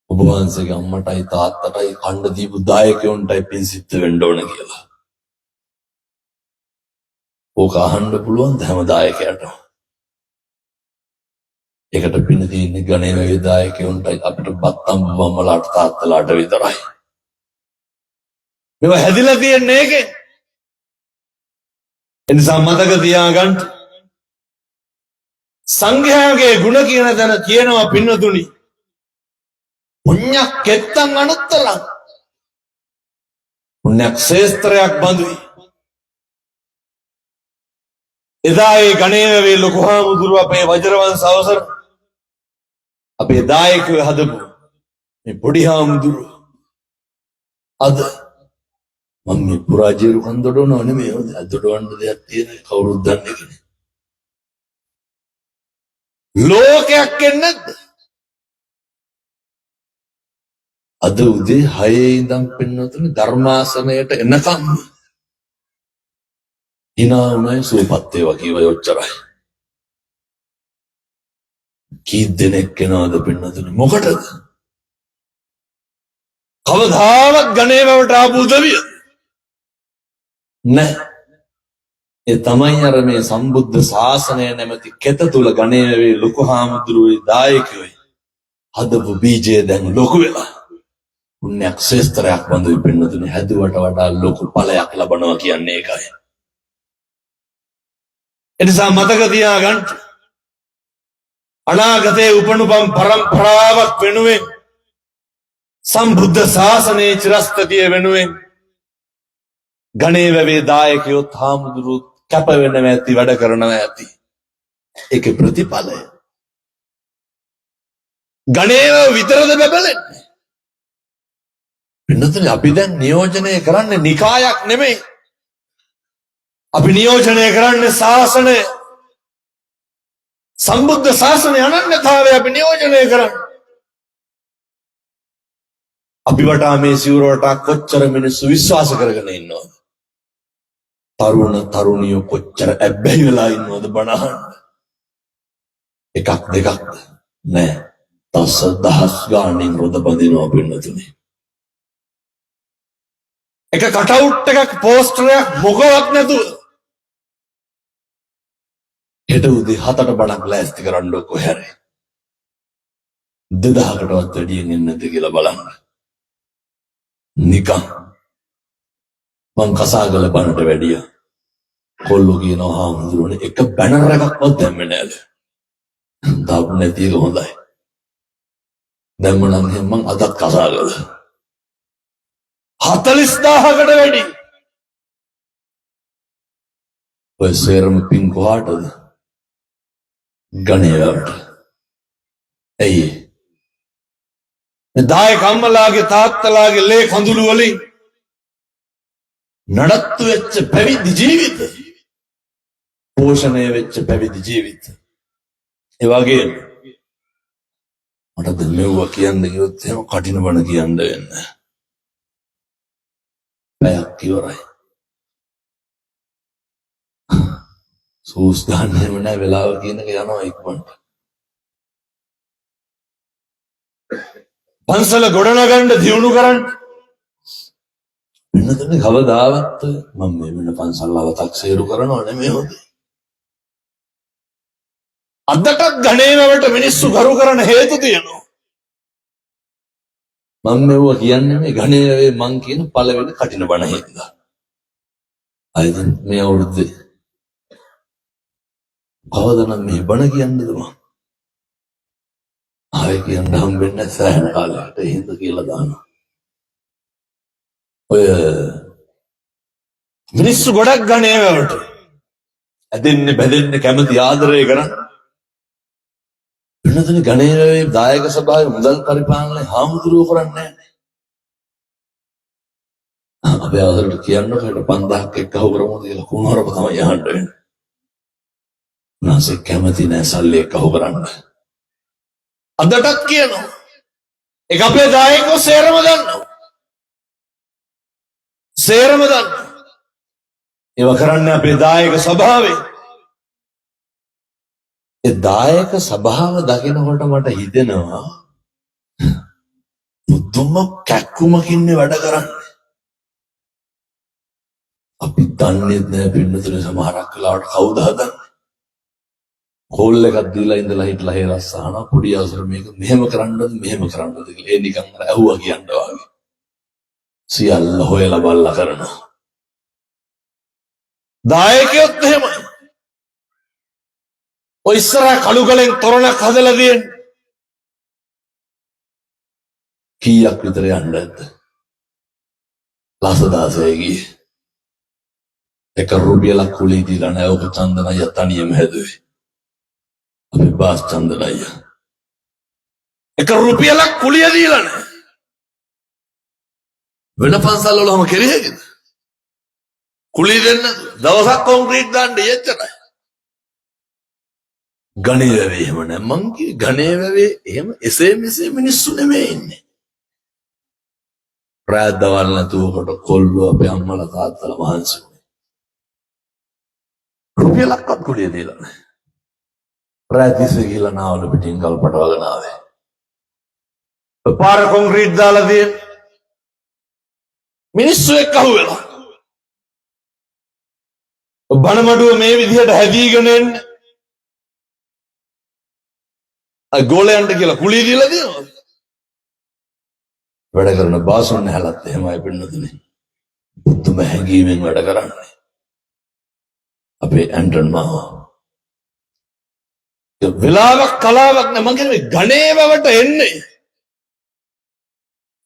ඔබ වහන්සේගේ අම්මටයි තාත්තටයි කණ්ඩ දීපු දායකයන්ටයි පින් සිද්ධ වෙන්න ඕන කියලා. ඕක අහන්න පුළුවන් හැම දායකයටම. ඒකට පින් තියෙන්නේ ගණේවැවේ දායකයන්ටයි අපිට බත්තම් බම්මලාට තාත්තලාට විතරයි. මේවා හැදිලා තියන්නේ ඒකේ. එනිසා මතක තියාගන්න සංඝයාගේ ගුණ කියන තැන කියනවා පින්නතුනි පුණ්‍යක් කෙත්තං අනුත්තරං පුණ්‍යක් ශේස්ත්‍රයක් බඳුයි. එදා ඒ ගණේවැවේ ලොකු හාමුදුරුවෝ අපේ වජිරවංශ අවසර අපේ දායකයෝ හදපු මේ පොඩි හාමුදුරුවෝ අද මම මේ පුරාජීරු කන්දොඩනව නෙමෙයි අදොඩවන්න දෙයක් තියෙන කවුරුත් දන්නේ නැහැ. ලෝකයක් එන්නේ නැද්ද? අද උදේ 6 ඉඳන් පින්නතුනේ ධර්මාසනයට එනකම් ඉනාුණයි සුවපත් වේවා කියවයි ඔච්චරයි. කී දෙනෙක් එනවද පින්නතුනේ මොකටද? කවදාවත් ගණේවැවට ආපු උදවිය නැහැ. ඒ තමයි අර මේ සම්බුද්ධ ශාසනය නැමැති කෙත තුල ගණේවැවේ ලොකු හාමුදුරුවෝයි දායකයෝයි හදපු බීජය දැන් ලොකු වෙලා පුණ්‍යක් ශේස්ත්‍රයක් වඳුයි පින්නතුනේ හැදුවට වඩා ලොකු ඵලයක් ලබනවා කියන්නේ ඒකයි. එනිසා මතක තියාගන්න අනාගතයේ උපනුපම් පරම්පරාවක් වෙනුවෙන් සම්බුද්ධ ශාසනයේ චිරස්ථිතිය වෙනුවෙන් ගණේවැවේ දායකයොත් හාමුදුරුවොත් කැප වෙනවා ඇති වැඩ කරනවා ඇති. ඒකේ ප්‍රතිඵලය ගණේව විතරද බබලන්නේ? පින්නතුනේ අපි දැන් නියෝජනය කරන්නේ නිකායක් නෙමෙයි. අපි නියෝජනය කරන්නේ ශාසනය. සම්බුද්ධ ශාසනය අනන්‍යතාවය අපි නියෝජනය කරන්නේ. අපි වටා මේ සිවුර වටා කොච්චර මිනිස්සු විශ්වාස කරගෙන ඉන්නවද? තරුණ තරුණියෝ කොච්චර ඇබ්බැහි වෙලා ඉන්නවද බණ අහන්න? එකක් දෙකක් නෑ. දස දහස් ගාණින් රොද බඳිනවා පින්නතුනේ. එක කටවුට් එකක් පෝස්ටරයක් මොකවත් නැතුව හෙට උදේ 7ට බණක් ලෑස්ති කරන්න කොහේ 2000කටවත් වැඩියෙන් එන්නේ නැද්ද කියලා බලන්න. නිකන් මං කසාගල බණට වැඩිය කොල්ලෝ කියනවා හාමුදුරුවනේ එක බැනර් එකක්වත් දැම්මේ නෑලු. දාපු නැති එක හොඳයි. දැම්ම නම් මං අදත් කසාගල 40000කට වැඩි. ඔය සේරම පින් කොහාටද? ගණේවැවට. ඇයි? දායක අම්මලාගේ තාත්තලාගේ ලේ කඳුළු වලින් නඩත්තු වෙච්ච පැවිදි ජීවිත, පෝෂණය වෙච්ච පැවිදි ජීවිත. ඒ වගේම මට දෙන්නෙව්වා කියන්න කිව්වොත් එහෙම කටින බණ කියන්න වෙන්නේ. පැයක් ඉවරයි. සූස් ගන්නෙම නැහැ වෙලාව කියන එක යනවා ඉක්මනට. පන්සල ගොඩනගන්න දියුණු කරන්න. වෙනදනේ කවදාවත් මම මේ වෙන පන්සල් අවතක් සේරු කරනව නෙමෙයි හොඳේ. අදටත් ගණේවලට මිනිස්සු ගරු කරන හේතු තියෙනවා. මම මෙව කියන්නේ මේ ගණේවේ මං කියන පළවෙනි කටින බණ හින්දා. අයිද මේ අවුරුද්දේ කවදානම් මේ බණ කියන්නද මම? ආයෙ කියන්න හම්බෙන්නේ සෑහෙන කාලයකට හින්ද කියලා දානවා. ඔය මිනිස්සු ගොඩක් ගණේවලට ඇදෙන්නේ බැදෙන්නේ කැමති ආදරය කරන වෙනතන ගණේවේ දායක සභාවේ මුදල් පරිපාලනය හාමුදුරුවෝ කරන්නේ නැහැ. අපි ආදරට කියන්නකොට 5000ක් එක්කව කරමුද කියලා කුණාරප තමයි යහන්න වෙන්නේ. නැසෙ කැමති නැහැ සල්ලි එක්කව කරන්න. අදටත් කියනවා. ඒක අපේ දායකෝ සේරම දන්නවා. සේරම දන්නවා. ඒව කරන්නේ අපේ දායක සභාවේ. ඒ දායක සභාව දකිනකොට මට හිතෙනවා මුතුම කැක්කුමකින්නේ වැඩ කරන්නේ. අපි දන්නේ නැහැ පින්නතුනේ සමහරක් වෙලාවට කවුද හදන්නේ. කෝල් එකක් දීලා ඉඳලා හිටලා හේරස් අහන පොඩි අවසර මේක මෙහෙම කරන්නද මෙහෙම කරන්නද කියලා. ඒ නිකන් අර ඇහුවා කියනවා වගේ. සියල්ල හොයලා බලලා කරනවා. දායකයොත් එහෙමයි. ඔය ඉස්සරහ කළුගලෙන් තොරණක් හදලා තියෙන්නේ. කීයක් විතර යන්න ඇද්ද? ලසදාසයේ ගියේ. එක රුපියලක් කුලී දීලා නැහැ. ඔක චන්දනය තනියම හැදුවේ. අපි බාස් චන්දනය. එක රුපියලක් කුලිය දීලා නැහැ. වෙන පන්සල් වලම කෙරෙහිද? කුලී දෙන්න දවසක් කොන්ක්‍රීට් දාන්න එච්චරයි. ගණේ වැවේ එහෙම නෑ. මං කිව්වේ ගණේ වැවේ එහෙම එසේ මෙසේ මිනිස්සු නෙමෙයි ඉන්නේ. රාදවල් නැතුවකට කොල්ලෝ අපේ අම්මලා තාත්තලා මහන්සි වුණේ. රුපියලක්වත් කුලිය දීලා නෑ. රාතිසේ ගිහලා නාවල පිටින් ගල් පටවගෙන ආවේ. පාර කොන්ක්‍රීට් දාලා තියෙන මිනිස්සු එක්ක අහුවෙලා. බණමඩුව මේ විදිහට හැදීගෙන එන්නේ ගෝලයන්ට කියලා කුලී දීලා දෙනවා. වැඩ කරන බාසොන් හැලත් එහෙමයි පින්නතුනේ. පුදුම හැඟීමෙන් වැඩ කරන්නේ. අපේ ඇන්ටන් මාමා. ඒ වෙලාවක් කලාවක් නෑ. මං කියන්නේ ගණේ වැවට එන්නේ.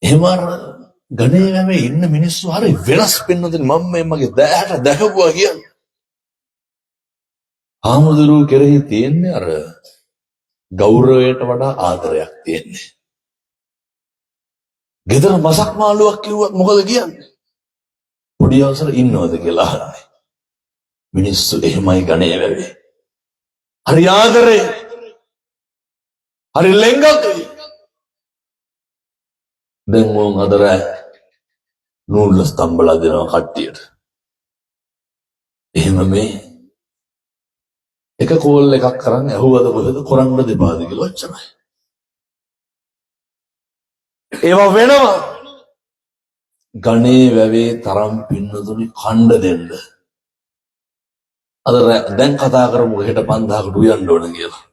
එහෙම අර ගණේ වැවේ ඉන්න මිනිස්සු හරි වෙනස් පින්නතුනේ. මම මේ මගේ දැහැට දැකපුවා කියන්නේ. ආමුදුරු කෙරෙහි තියෙන්නේ අර ගෞරවයට වඩා ආදරයක් තියෙන්නේ. ගෙදර මසක් මාළුවක් කිව්වත් මොකද කියන්නේ? පොඩි අවසර ඉන්නවද කියලා අහන්නේ. මිනිස්සු එහෙමයි ගණේ වැවේ. හරි ආදරේ. හරි ලෙන්ගතුයි. දැන් මොන් අදර නූල් ස්තම්බලා දෙනවා කට්ටියට. එහෙම මේ එක කෝල් එකක් කරන් ඇහුවද කොහෙද කරන්න දෙපාද කියලා ඔච්චරයි. ඒවා වෙනවා. ගණේ වැවේ තරම් පින්නතුනි කණ්ඩ දෙන්න. අද දැන් කතා කරමු හෙට 5000කට උයන්න ඕන කියලා.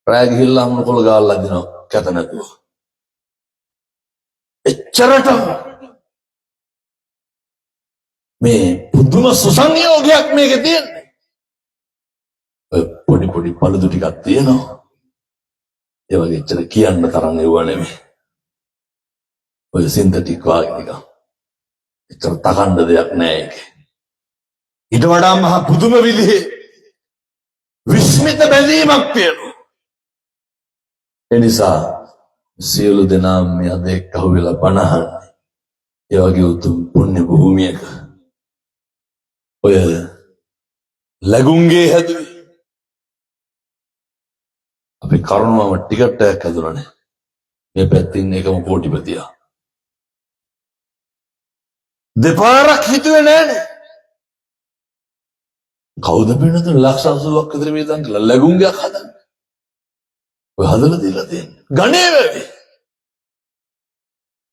රෑ ගිහිල්ලා අම්ම කොළ ගාල්ලා දිනවා කැත නැතුව. එච්චරට මේ පුදුම සුසංයෝගයක් මේකේ තියෙන්නේ. පොඩි පොඩි පළුදු ටිකක් තියෙනවා. ඒ වගේ එච්චර කියන්න තරම් ඒව නෙමෙයි. ඔය සින්තටික් වගේ නිකන්. එච්චර තකන්න දෙයක් නෑ ඒකේ. ඊට වඩා මහ පුදුම විදිහේ විස්මිත බැඳීමක් තියෙනවා. ඒ නිසා සියලු දෙනා මේ අද එක්කව වෙලා බණහන්නේ. ඒ වගේ උතුම් පුණ්‍ය භූමියක ඔය ලැබුම්ගේ හැදුවේ අපි කරුණාව ටිකට් එකක් හදුනානේ. මේ පැත්තෙන් එකම කෝටිපතියා. දෙපාරක් හිතුවේ නෑනේ. කවුද පින්නතුනේ ලක්ෂ 80ක් විතර වේදන් කියලා ලැබුම්ගයක් හදන්නේ. ඔය හදලා දීලා තියෙන්නේ. ගණේ වැවේ.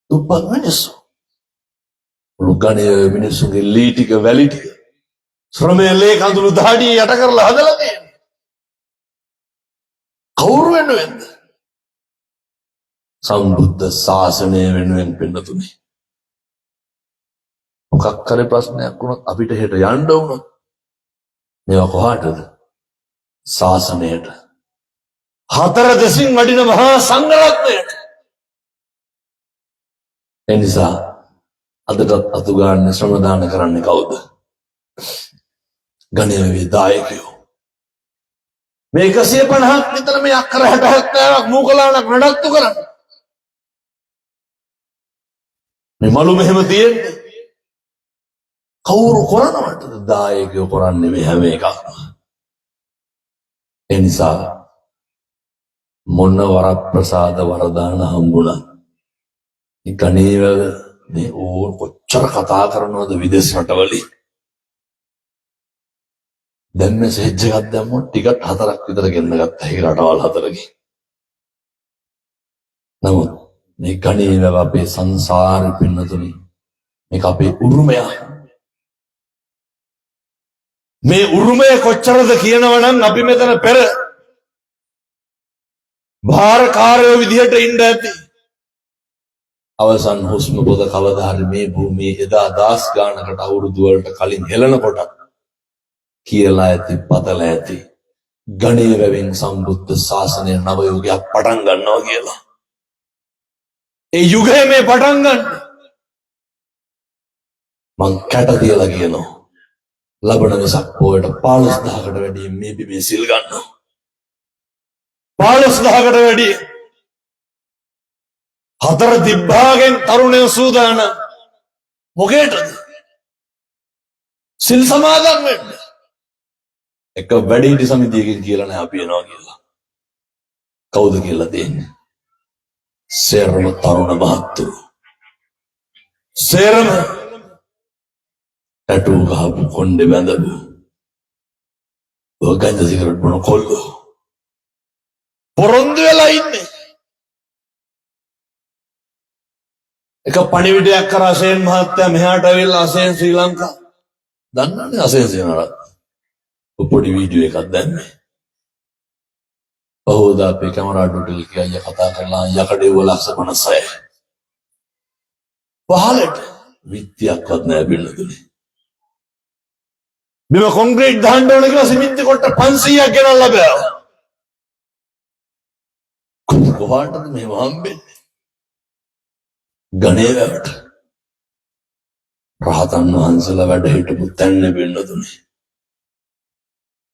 දුප්පත් මිනිස්සු. ගණේ මිනිස්සුගේ ලී ටික වැලි ටික ශ්‍රමයේ ලේ කඳුළු දහඩිය යට කරලා හදලා තියෙන්නේ. කවුරු වෙනුවෙන්ද? සම්බුද්ධ ශාසනය වෙනුවෙන් පින්නතුනි. මොකක් කරේ ප්‍රශ්නයක් වුණොත් අපිට හෙට යන්න වුණොත් මේවා කොහාටද? ශාසනයට. හතර දෙසින් වඩින මහා සංඝරත්නයට. එනිසා අදටත් අතු ගන්න ශ්‍රම දාන කරන්නේ කවුද? ගණේ දායකයෝ. මේ 150ක් විතර මේ අක්කර 60ක් මූකලාණක් නඩත්තු කරන්න. මේ මලු මෙහෙම තියෙන්නේ. කවුරු කරනවටද? දායකයෝ කරන්නේ මේ හැම එකක්ම. ඒ නිසා මොන වරප්‍රසාද වරදාන හම්බුණා. මේ ගණේවල මේ ඕන කොච්චර කතා කරනවද විදේශ රටවලින්. දැන් මේ සෙජ් එකක් දැම්මොත් ටිකට් 4ක් විතර ගෙන්න ගත්තා. ඒ රටවල් 4කින්. නමුත් මේ ගණේවල අපේ සංසාරෙ පින්නතුනි මේක අපේ උරුමය. මේ උරුමය කොච්චරද කියනවනම් අපි මෙතන පෙර භාරකාරයෝ විදිහට ඉන්න ඇති. අවසන් හුස්ම පොද කවදා හරි මේ භූමියේ එදා දාස් ගානකට අවුරුදු වලට කලින් හෙලනකොට කියලා ඇති පතලා ඇති ගණේ වැවෙන් සම්බුද්ධ ශාසනය නව යුගයක් පටන් ගන්නවා කියලා. ඒ යුගයේ මේ පටන් ගන්න මං කැට තියලා කියනවා. ලබන වෙසක් පොයට 15000කට වැඩිය මේ බිමේ සිල් ගන්නවා. 15000කට වැඩිය. හතර දිබ්බාගෙන් තරුණයෝ සූදානම්. මොකේටද? සිල් සමාදන් වෙන්න. එක වැඩිහිටි සමිතියකින් කියලා නෑ අපි එනවා කියලා. කවුද කියලා දෙන්නේ? සේරම තරුණ මහත්තුරු. සේරම ටැටූ ගහපු කොණ්ඩේ බැඳපු ඔය ගංජා සිගරට් බොන කොල්ලෝ පොරොන්දු වෙලා ඉන්නේ. එක පණිවිඩයක් කරා සේන් මහත්තයා මෙහාට ඇවිල්ලා අසේන් ශ්‍රී ලංකා දන්නවනේ අසේන් සේනාරත් පොඩි වීඩියෝ එකක් දැම්මේ. බහුදා අපේ කැමරා ඩොටල් කියයි කතා කරලා යකඩේ වලක්ෂ 56 පහලට විත්‍යක්වත් නැහැ බින්නදුනේ. මෙව කොන්ක්‍රීට් දාන්න ඕන කියලා සිමෙන්ති කොට 500ක් ගෙනල්ලා බෑවා. කොහාටද මේ හම්බෙන්නේ? ගණේවැවට. රහතන් වහන්සේලා වැඩ හිටපු තැන්න බින්නදුනේ.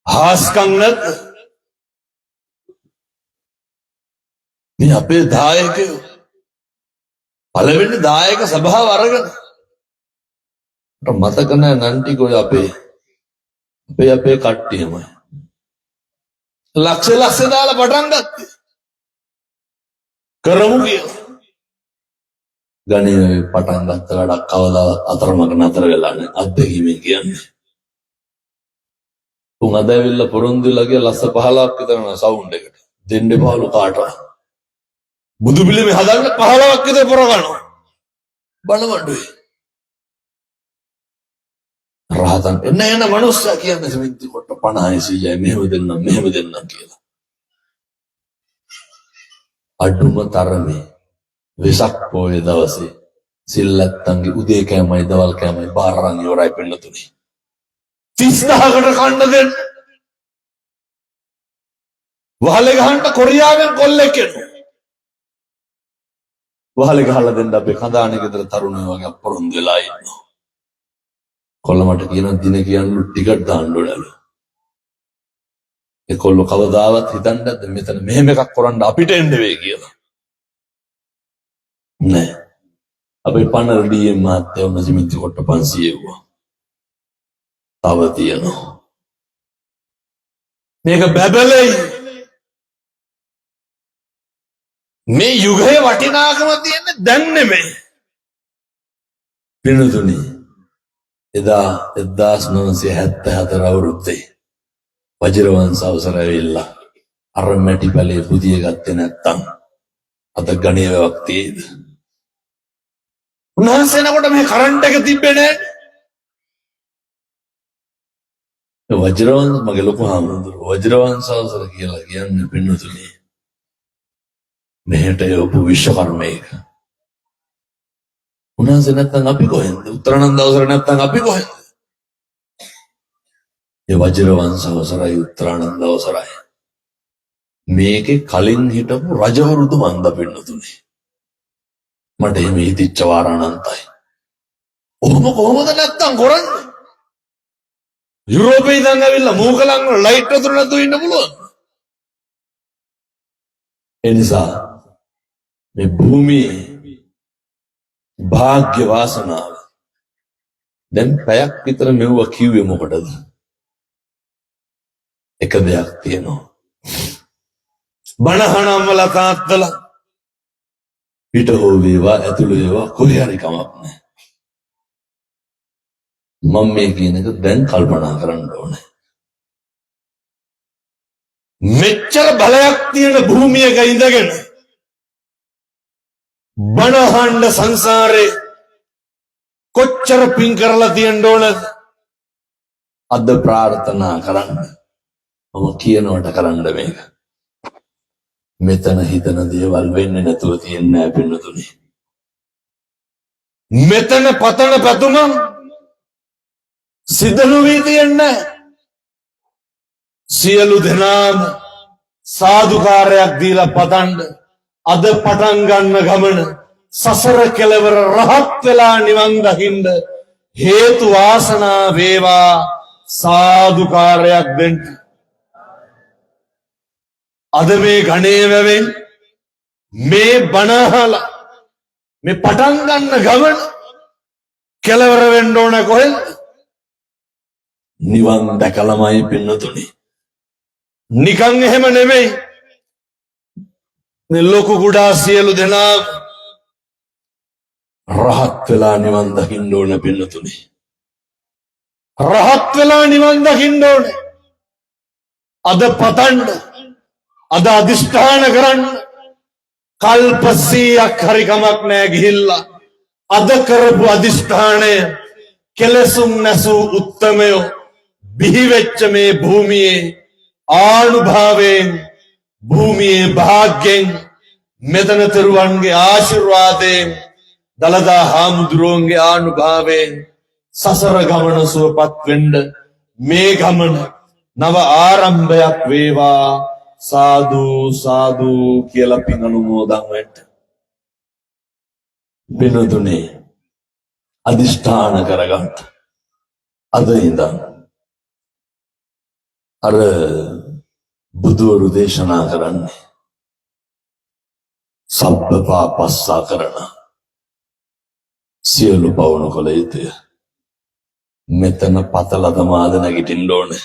හාස්කම් නැද්ද? මේ අපේ දායකයෝ පළවෙනි දායක සභාව අරගෙන මතක නැහැ නන්ටි කොයි අපේ කට්ටියමයි ලක්ෂ දාලා පටන් ගත්තේ කරමු කියලා. ගණේ පටන් ගත්ත වැඩක් කවදා අතරමඟ නතර වෙලා නැහැ. අත්දැකීමෙන් කියන්නේ. උන් අද ඇවිල්ලා පොරොන්දු වෙලා ගිය ලස්ස 15ක් විතර න සවුන්ඩ් එකට. දෙන්නේ පහළු කාටවත්. බුදු පිළිමේ හදන්න 15ක් විතර පොර ගන්නවා. බණවඩුවේ. රහතන් එන්න මනුස්සයා කියන්නේ සිමෙන්ති කොට 50 100යි මෙහෙම දෙන්නම් කියලා. අඩුම තරමේ වෙසක් පොයේ දවසේ සිල් නැත්තන්ගේ උදේ කෑමයි දවල් කෑමයි බාරන් ඉවරයි පින්නතුනි. 30000කට කන්න දෙන්න. වහලේ ගහන්න කොරියාවෙන් කොල්ලෙක් එනවා. වහලේ ගහලා දෙන්න අපේ කඳානේ ගෙදර තරුණයෝ වගේ අපරොන්දු වෙලා ඉන්නවා. කොල්ල මට කියන දින කියන්නලු ටිකට් දාන්න ඕනලු. ඒ කොල්ල කවදාවත් හිතන්නේ නැද්ද මෙතන මෙහෙම එකක් කරන්න අපිට එන්න වෙයි කියලා. නෑ. අපේ පන්නර ඩීඑම් මහත්තයා උන සිමෙන්ති කොට 500 වුණා. තව තියෙනවා. මේක බැබලෙයි. මේ යුගයේ වටිනාකම තියෙන්නේ දැන් නෙමෙයි. පින්තුනි එදා 1974 අවුරුද්දේ වජිරවංශ අවසර ඇවිල්ලා අර මැටි පැලේ පුදිය ගත්තේ නැත්තම් අද ගණේ වැවක් තියෙයිද? උන්වහන්සේ නකොට මේ කරන්ට් එක තිබ්බේ නැහැ. වජිරවංශ මගේ ලොකු හාමුදුරුවෝ වජිරවංශාවසර කියලා කියන්නේ පින්නතුනේ මෙහෙට යොපු විශ්වකර්මයක. උන්වහන්සේ නැත්තම් අපි කොහෙන්ද? උත්තරානන්ද අවසර නැත්තම් අපි කොහෙන්ද? ඒ වජිරවංශාවසරයි උත්තරානන්ද අවසරයි මේකේ කලින් හිටපු රජවරුදු මන්ද පින්නතුනේ. මට එහෙම හිතිච්ච වාරාණන්තයි. ඔහොම කොහොමද නැත්තම් කරන්නේ? යුරෝපේ ඉඳන් ඇවිල්ලා මූකලන් වල ලයිට් වතුර නැතුව ඉන්න පුළුවන්. ඒ නිසා මේ භූමියේ වාග්ය වාසනාව දැන් පැයක් විතර මෙව්ව කිව්වේ මොකටද? එක දෙයක් තියෙනවා. බණහනම් වල තාත්තලා පිට හෝ වේවා ඇතුළු වේවා කොහේ හරි කමක් නැහැ. මම මේ කියන එක දැන් කල්පනා කරන්න ඕනේ. මෙච්චර බලයක් තියෙන භූමියක ඉඳගෙන බණහඬ සංසාරේ කොච්චර පින් කරලා තියෙන්න ඕනද? අද ප්‍රාර්ථනා කරන්න. මම කියනවට කරන්න මේක. මෙතන හිතන දේවල් වෙන්නේ නැතුව තියන්නේ නැහැ පින්නතුනේ. මෙතන පතන පැතුම සිදනු වී තියන්නේ. සියලු දෙනාම සාදුකාරයක් දීලා පතන්න. අද පටන් ගන්න ගමන සසර කෙලවර රහත් වෙලා නිවන් දකින්න හේතු වාසනා වේවා. සාදුකාරයක් දෙන්න. අද මේ ගණේ වැවෙන් මේ බණහලා මේ පටන් ගන්න ගමන කෙලවර වෙන්න ඕන කොහෙන්ද? නිවන් දැකලාමයි පින්නතුනි. නිකන් එහෙම නෙමෙයි. මේ ලොකු කුඩා සියලු දෙනා රහත් වෙලා නිවන් දකින්න ඕන පින්නතුනි. රහත් වෙලා නිවන් දකින්න ඕන. අද පතන්න. අද අදිෂ්ඨාන කරන්න. කල්ප 100ක් හරි කමක් නැහැ ගිහිල්ලා අද කරපු අදිෂ්ඨානය කෙලසුම් නැසූ උත්තමයෝ බිහි වෙච්ච මේ භූමියේ ආනුභාවයෙන් භූමියේ භාග්යෙන් මෙතන තෙරුවන්ගේ ආශිර්වාදයෙන් දලදා හාමුදුරුවන්ගේ ආනුභාවයෙන් සසර ගමන සුවපත් වෙන්න මේ ගමන නව ආරම්භයක් වේවා. සාදු සාදු කියලා පින් අනුමෝදන් වෙන්න. පින්තුනේ අදිෂ්ඨාන කරගන්න. අද ඉඳන් අර බුදුවරු දේශනා කරන්නේ සබ්බ පාපස්සා කරන සියලු පවුණු කළ යුතුය. මෙතන පතලා තමාද නැගිටින්න ඕනේ.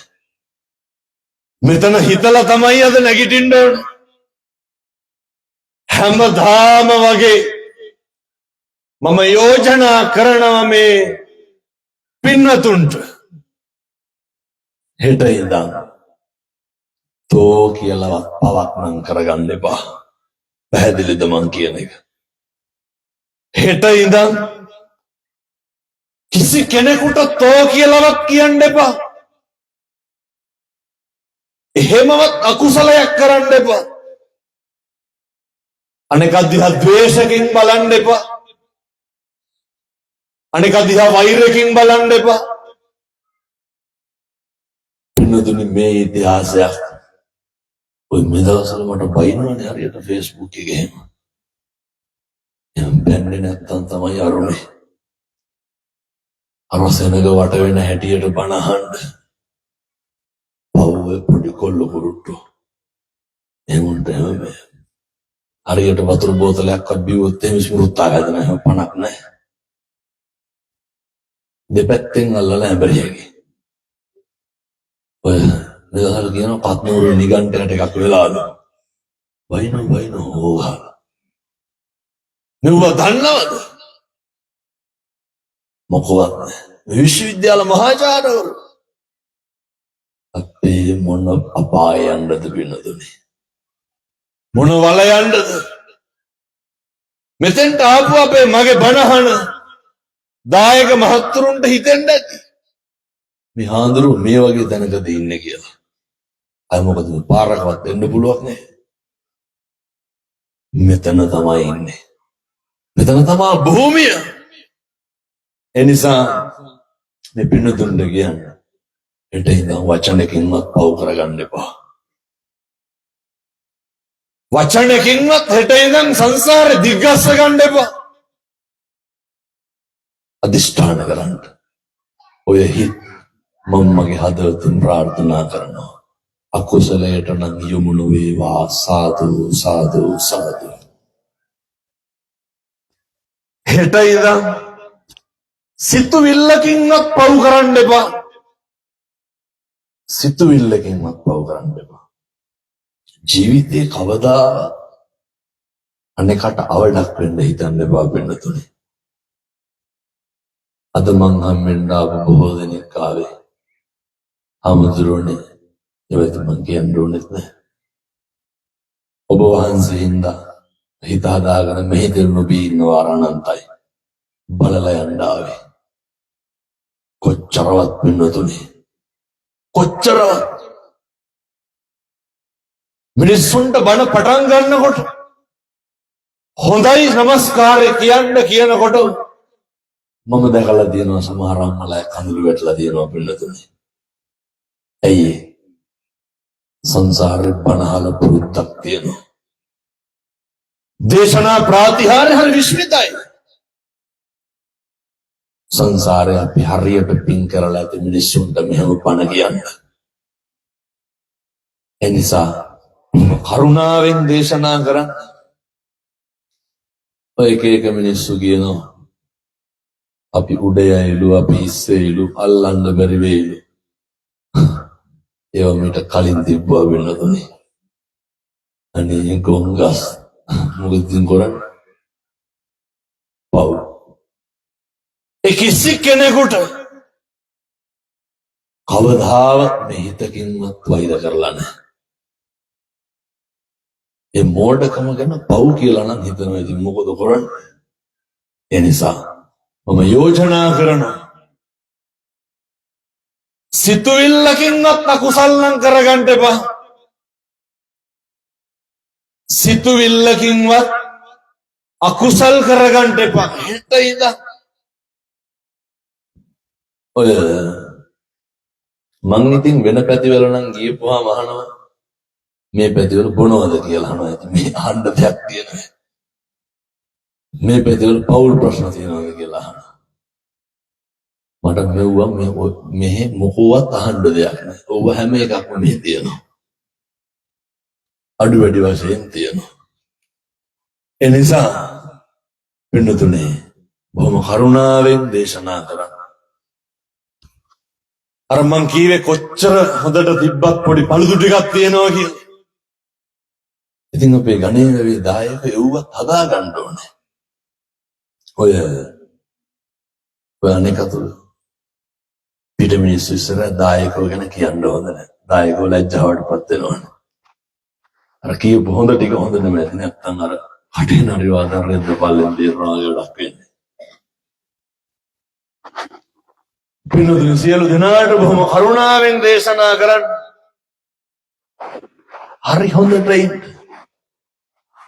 මෙතන හිතලා තමයි අද නැගිටින්න ඕනේ. හැමදාම වගේ මම යෝජනා කරනවා මේ පින්නතුන්ට හෙට ඉඳන් තෝ කියලාවත් පවක් නම් කරගන්න එපා. පැහැදිලිද මං කියන එක? හෙට ඉඳන් කිසි කෙනෙකුට තෝ කියලාවත් කියන්න එපා. එහෙමවත් අකුසලයක් කරන්න එපා. අනෙක දිහා ද්වේෂකින් බලන්න එපා. අනෙක දිහා වෛරකින් බලන්න එපා. පින්නතුනි මේ ඉතිහාසයක් ඔය මේ දවස්වල මට බයිනවනේ හරියට Facebook එකේ එහෙම. එහෙම බැන්නේ නැත්තම් තමයි අරුනේ. අරසෙනග වට වෙන හැටියට බණ අහන්න. පවුවේ පොඩි කොල්ල කුරුට්ටු. එහෙමුන්ට එහෙම හරියට වතුර බෝතලයක්වත් බිව්වොත් එහෙම ස්මෘත්තා ගන්න එහෙම පණක් නැහැ. දෙපැත්තෙන් අල්ලලා හැබරියගේ. ඔය මෙතන කියන පත්නෝර නිගණ්ඨයට එකක් වෙලාලු. වයින්ෝ ඕවා. නුඹ දන්නවද? මොකවත් නැහැ. විශ්වවිද්‍යාල මහාචාර්යවරු අපේ මොන අපාය යන්නද පින්නතුනේ. මොන වල යන්නද මෙතෙන්ට ආපු අපේ මගේ බණහන දායක මහත්තුරුන්ට හිතෙන්න ඇති මේ හාඳුරු මේ වගේ තැනකද ඉන්නේ කියලා. අය මොකද මේ පාරකවත් එන්න පුළුවන් නෑ. මෙතන තමයි ඉන්නේ. මෙතන තමයි භූමිය. එනිසා මේ පින්නතුන්ට කියන්නේ හෙට ඉඳන් වචනකින්වත් පව් කරගන්න එපා. වචනකින්වත් හෙට ඉඳන් සංසාරේ දිග්ගස්ස ගන්න එපා. අදිෂ්ඨාන කරන්න. ඔය හිත් මම්මගේ හදවතින් ප්‍රාර්ථනා කරනවා. අකුසලයට නම් යොමු නොවේවා. සාදු සාදු සාදු. හෙට ඉඳන් සිතුවිල්ලකින්වත් පව් කරන්න එපා. සිතුවිල්ලකින්වත් පව් කරන්න එපා. ජීවිතේ කවදා අනෙකට අවඩක් වෙන්න හිතන්න එපා වෙන්නතුනේ. අද මං හම්බෙන්න ආපු බොහෝ දෙනෙක් ආවේ හමුදුරනේ. ඒවත් මං කියන්න ඕනෙත් නෑ. ඔබ වහන්සේ හින්දා හිත හදාගෙන මෙහෙ දෙල් නොබී ඉන්නවා අනන්තයි. බලලා යන්න ආවේ. කොච්චරවත් වෙන්නතුනේ. කොච්චරවත් මිනිස්සුන්ට බණ පටන් ගන්නකොට හොඳයි නමස්කාරය කියනකොට මම දැකලා තියෙනවා සමහර අම්මලා කඳුළු වැටලා තියෙනවා පින්නතුනේ. ඇයි සංසාරේ බණහල පුරුද්දක් තියෙනවා. දේශනා ප්‍රාතිහාර්ය හරි විශ්මිතයි. සංසාරේ අපි හරියට පින් කරලා ඇති මිනිස්සුන්ට මෙහෙම පණ කියන්න. එනිසා කරුණාවෙන් දේශනා කරන්න. ඔය එක මිනිස්සු කියනවා අපි උඩයයිලු අපි ඉස්සෙයිලු අල්ලන්න බැරි වෙයිලු. ඒවා මීට කලින් තිබ්බා වෙන්නතුනේ. අනේ ගොංගස් මොකද ඉතින් කරන්නේ? පව්. ඒ කිසි කෙනෙකුට කවදාවත් මේ හිතකින්වත් වෛර කරලා නැහැ. ඒ මෝඩකම ගැන පව් කියලා නම් හිතනවා. ඉතින් මොකද කරන්නේ? ඒ නිසා මම යෝජනා කරනවා සිතුවිල්ලකින්වත් අකුසල් නම් කරගන්න එපා. සිතුවිල්ලකින්වත් අකුසල් කරගන්න එපා. හෙට ඉඳන් ඔය මං ඉතින් වෙන පැතිවල නම් ගියපුවාම අහනවා මේ පැතිවල බොනවද කියලා අහනවා. ඉතින් මේ අහන්න දෙයක් තියෙනවා. මේ පැතිවල පෞල් ප්‍රශ්න තියෙනවද කියලා අහනවා. මට මෙව්වා මෙහෙ මොකවත් අහන්න දෙයක් නැහැ. ඔබ හැම එකක්ම මෙහෙ තියෙනවා. අඩු වැඩි වශයෙන් තියෙනවා. ඒ නිසා පින්නතුනේ බොහොම කරුණාවෙන් දේශනා කරන්න. අර මං කීවේ කොච්චර හොඳට තිබ්බත් පොඩි පළුදු ටිකක් තියෙනවා කියලා. ඉතින් අපේ ගණේ වේ දායක එව්වත් හදා ගන්න ඕනේ. ඔය අනේකතු පිට මිනිස්සු ඉස්සර දායකව ගැන කියන්න හොඳ නැහැ. දායකව ලැජ්ජාවටපත් වෙනවනේ. අර කියපු හොඳ ටික හොඳ නෙමෙයි. නැත්තම් අර කටින් හරි වාදරෙන් දෙපල්ලෙන් දිරනවා ගොඩක් වෙන්නේ. පින්නතුනි සියලු දෙනාට බොහොම කරුණාවෙන් දේශනා කරන්න. හරි හොඳට ඉන්න.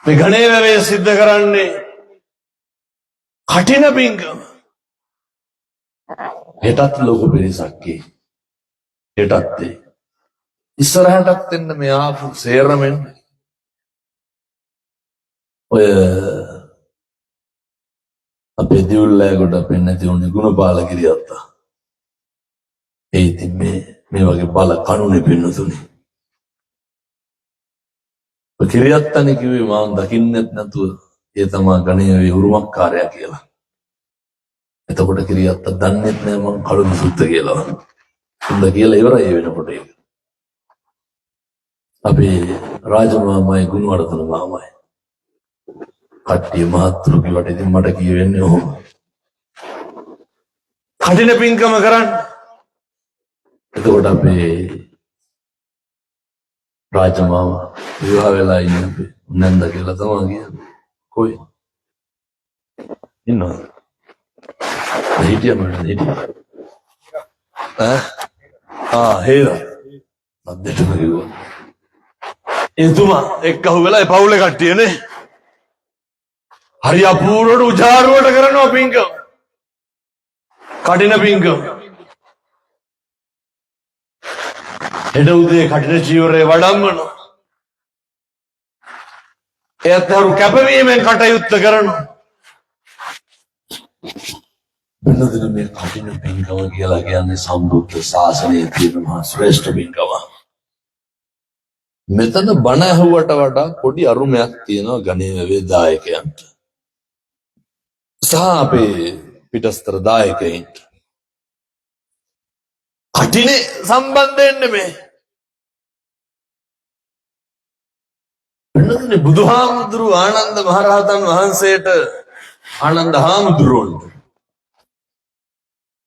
මේ ගණේ වැවේ සිද්ධ කරන්නේ කටින පිංකම. හෙටත් ලොකු පිරිසක් හෙටත් ඉස්සරහටත් එන්න මේ ආපු සේරමෙන් ඔය අපේ දියුල්ලෑගොඩ අපේ නැති උනේ ගුණපාල කිරියත්තා. ඒ ඉතින් මේ වගේ බල කණුනේ පින්නතුනේ. ඔය කිරියත්තනේ කිව්වේ මම දකින්නෙත් නැතුව ඒ තමයි ගණේ උරුමකාරයා කියලා. එතකොට කිරියත්තා දන්නෙත් නෑ මං කළුණු සුත්ත කියලා. උන්ද කියලා ඉවරයි ඒ වෙනකොට ඒක. අපේ රාජමාමයි ගුණවර්ධන මාමයි කට්ටිය මහත්තුරු කිව්වට ඉතින් මට කියවෙන්නේ ඔහොම. කටින පින්කම කරන්න. එතකොට අපේ රාජමාම විවාහ වෙලා ඉන්න නැන්ද කියලා තමයි කියන්නේ. කොයි? ඉන්නවද? හිටියා මට හිටියා. හේරා. අද්දටම කිව්වා. එතුමා එක්ක අහුවෙලා ඒ පවුලේ කට්ටියනේ. හරි අපූර්වට උජාරුවට කරනවා පින්කම්. කටින පින්කම්. හෙට උදේ කටින චීවරේ වඩම්මනවා. එයත් හරු කැපවීමෙන් කටයුත්ත කරනවා. වෙනදින මේ කටින පින්කම කියලා කියන්නේ සම්බුද්ධ ශාසනයේ තියෙන මහා ශ්‍රේෂ්ඨ පින්කම. මෙතන බණ ඇහුවට වඩා පොඩි අරුමයක් තියෙනවා ගණේ වේදායකයන්ට. සහ අපේ පිටස්තර දායකයින්ට. කටිනේ සම්බන්ධයෙන් නෙමෙයි. වෙනදින බුදුහාමුදුරු ආනන්ද මහරහතන් වහන්සේට ආනන්ද හාමුදුරුවන්ට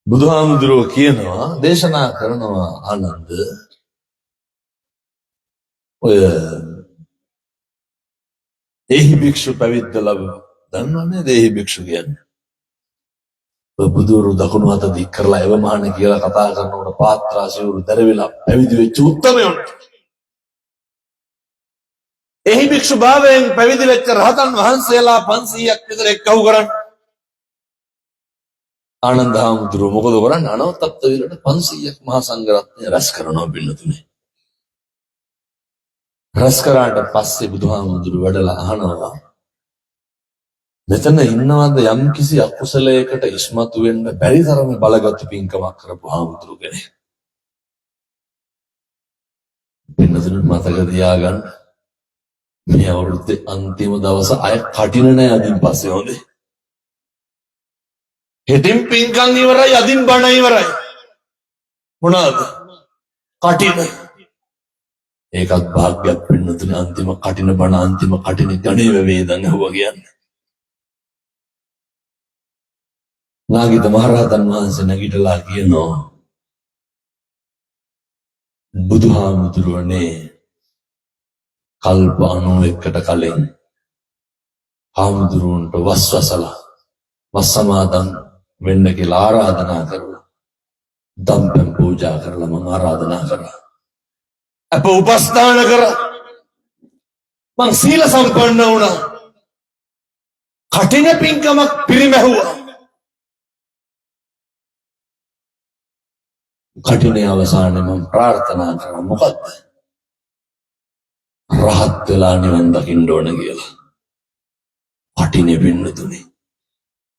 බුදුහාමුදුරුවෝ කියනවා දේශනා කරනවා ආනන්ද ඔය එහි භික්ෂු පැවිද්ද ලැබ දන්නවනේ දෙහි භික්ෂු කියන්නේ ඔය බුදුරු දකුණු අත දික් කරලා එවමහන කියලා කතා කරනකොට පාත්‍රාසිවුරු දරවිලා පැවිදි වෙච්ච උත්තමයන්ට එහි භික්ෂු භාවයෙන් පැවිදි වෙච්ච රහතන් වහන්සේලා 500ක් විතර එක්කව කරන්නේ ආනන්ද හාමුදුරුවෝ මොකද කරන්නේ අනවතප්ත විරට 500ක් මහා සංඝරත්නය රැස් කරනවා බින්නතුනේ රැස් කරාට පස්සේ බුදුහාමුදුරුවෝ වැඩලා අහනවා මෙතන ඉන්නවද යම් කිසි අකුසලයකට ඉස්මතු වෙන්න බැරි තරමේ බලගත් පින්කමක් කරපු හාමුදුරුවෝ කෙනෙක් බින්නතුනේ මතක තියාගන්න මේ අවුරුද්දේ අන්තිම දවස අය කටින නෑ අදින් පස්සේ හොඳේ හෙටින් පින්කම් ඉවරයි අදින් බණ ඉවරයි මොනවාද කටින ඒකත් භාග්‍යයක් වෙන්නතුනේ අන්තිම කටින බණ අන්තිම කටින ගණේ වේදන් ඇහුවා කියන්නේ නාගිත මහරහතන් වහන්සේ නැගිටලා කියනවා බුදුහාමුදුරුවනේ කල්ප 91කට කලින් හාමුදුරුවන්ට වස්වසලා වස් සමාදන් වෙන්න කියලා ආරාධනා කරලා දම්පැන් පූජා කරලා මම ආරාධනා කරා අප උපස්ථාන කරා මං සීල සම්පන්න වුණා කටින පින්කමක් පිරිමැහුවා කටිනේ අවසානයේ මම ප්‍රාර්ථනා කරා මොකද්ද රහත් වෙලා නිවන් දකින්න ඕන කියලා කටිනේ පින්නතුනේ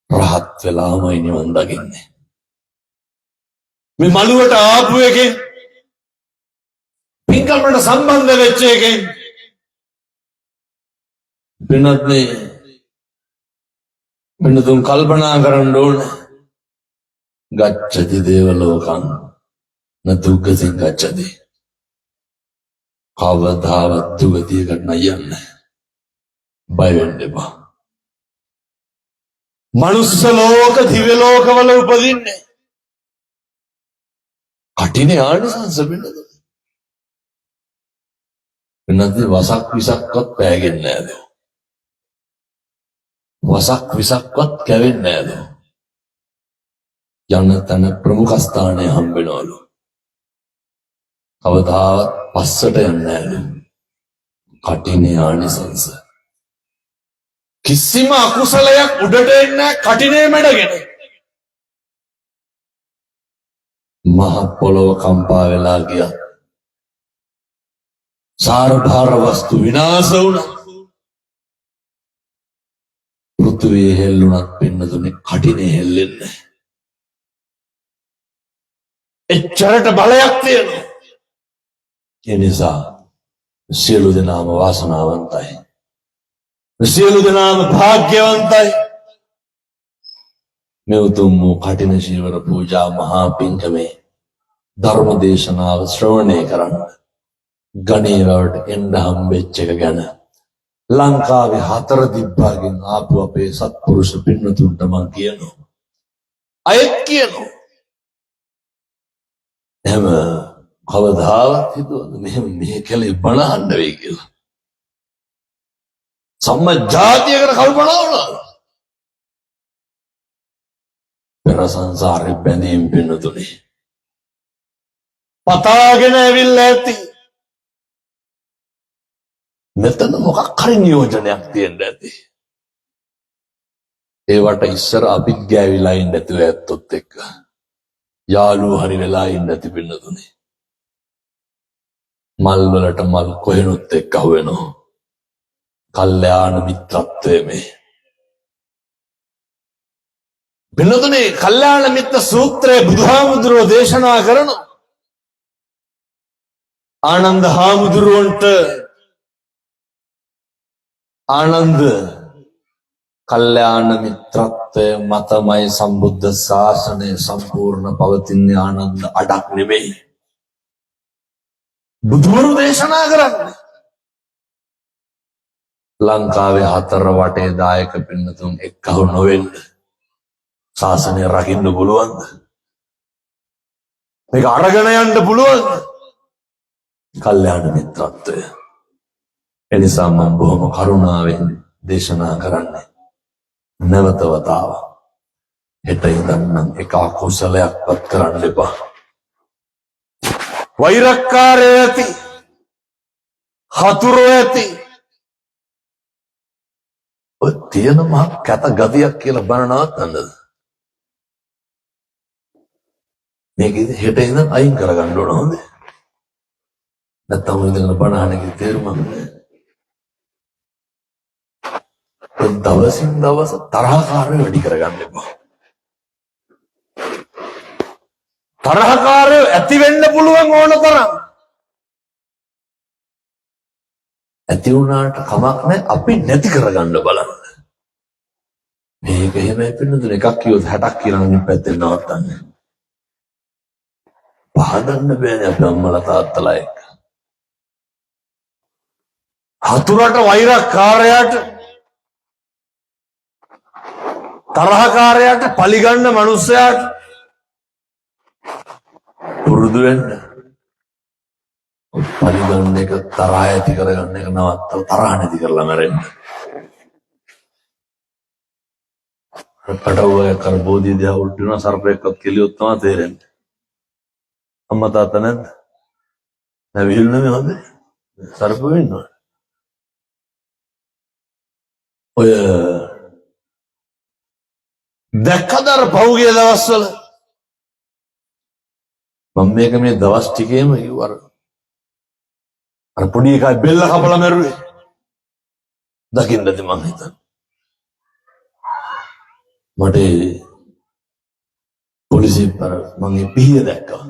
රහත් වෙලාමයි නිවන් දකින්නේ මේ මළුවට ආපු එකෙන් පින්කමකට සම්බන්ධ වෙච්ච එකෙන් පින්නත්නේ පින්නතුන් කල්පනා කරන්න ඕන ගච්ඡති දේව ලෝකං නදුග්ගතින් ගච්ඡති කවදාවත් දුගතියකට නයන්නේ බය වෙන්න එපා මනුස්ස ලෝක දිව්‍ය ලෝකවල උපදින්නේ කටිනේ ආනිසංස වෙන්නද වෙනද වසක් විසක්වත් පෑගෙන්නේ නැද වසක් විසක්වත් කැවෙන්නේ නැද යන තන ප්‍රමුඛ ස්ථානය හම්බෙනවලු කවදාවත් පස්සට යන්නේ නැලු කටිනේ ආනිසංස කිසිම අකුසලයක් උඩට එන්නේ නැහැ කටිනේ මැඩගෙන මහ පොළොව කම්පා වෙලා ගියා සාර භාර වස්තු විනාශ වුණා පෘථිවිය හෙල්ලුණත් පින්නතුනේ කටිනේ හෙල්ලෙන්නේ එච්චරට බලයක් තියෙනවා ඒ නිසා සියලු දෙනාම වාසනාවන්තයි සියලු දෙනාම භාග්‍යවන්තයි මේ උතුම් වූ කටින ශීවර පූජා මහා පින්කමේ ධර්ම දේශනාව ශ්‍රවණය කරන්න ගණේරවට එන්න හම්බෙච්ච එක ගැන ලංකාවේ 4 දිබ්බාගෙන් ආපු අපේ සත්පුරුෂ පින්නතුන්ට මම කියනවා අයත් කියනවා එහෙම කවදාවත් හිතුවද මෙහෙම මේ කලේ බණ අහන්න වෙයි කියලා සම්ම ජාතියකට කල්පනා වුණා. පෙර සංසාරේ බැඳීම් පින්නතුනේ. පතාගෙන ඇවිල්ලා ඇති. මෙතන මොකක් හරි නියෝජනයක් තියෙන්න ඇති. ඒවට ඉස්සර අපිත් ගෑවිලා ඉන්න ඇතුව ඇත්තොත් එක්ක. යාළුවෝ හරි වෙලා ඉන්න ඇති පින්නතුනේ. මල් වලට මල් කොහෙනුත් එක්ක අහුවෙනවා. කල්යාණ මිත්‍රත්වයේ මේ. පින්නතුනේ කල්යාණ මිත්‍ර සූත්‍රයේ බුදුහාමුදුරුවෝ දේශනා කරනවා. ආනන්ද හාමුදුරුවන්ට ආනන්ද කල්යාණ මිත්‍රත්වය මතමයි සම්බුද්ධ ශාසනය සම්පූර්ණ පවතින්නේ. ආනන්ද අඩක් නෙමෙයි. බුදුවරු දේශනා කරන්නේ. ලංකාවේ හතර වටේ දායක පින්නතුන් එක්කහු නොවෙන්න ශාසනය රකින්න පුළුවන්ද? මේක අරගෙන යන්න පුළුවන්ද? කල්යාණ මිත්‍රත්වය. එනිසා මම බොහොම කරුණාවෙන් දේශනා කරන්නේ. නැවත වතාවක් හෙට ඉඳන් එක අකුසලයක්වත් කරන්න එපා. වෛරක්කාරය ඇති, හතුරු ඇති, ඔය තියෙන මහ කැත ගතියක් කියලා බන නවත්තන්නද? මේක හෙට ඉඳන් අයින් කරගන්න ඕන හොඳේ. නැත්තම් ඉඳන් බන අහන්නේ තේරුමක් නැහැ. දවසින් දවස තරහකාරය වැඩි කරගන්න එපා. තරහකාරය ඇති වෙන්න පුළුවන් ඕන තරම්. ඇති වුණාට කමක් නැහැ, අපි නැති කරගන්න බලන්න. මේක එහෙමයි පින්නතුනේ. එකක් කියොත් 60ක් කියලා අනිත් පැත්තෙන් නවත්තන්නේ. පහදන්න බෑනේ අපි අම්මලා තාත්තලා එක්ක. හතුරට වෛරකාරයාට තරහකාරයාට පලිගන්න මනුස්සයාට පුරුදු වෙන්න. පලිගන්න එක තරහ ඇති කරගන්න එක නවත්තලා තරහ නැති කරලා මැරෙන්න. කටවුව කර බෝධිය දිහා උල්ට වෙනවා සර්පෙක්වත් කෙලියොත් තමයි තේරෙන්නේ. අම්මා තාත්තා නැද්ද? නැවිල් නෙමෙයි හොඳේ. සර්පෙ වෙන්නවා. ඔය දැක්කද අර පහුගිය දවස්වල මම මේක මේ දවස් ටිකේම කිව්වා අර පොඩි එකා බෙල්ල කපලා මැරුවේ දකින්නද මං හිතන්නේ මට පොලිසිය මං පිහිය දැක්කා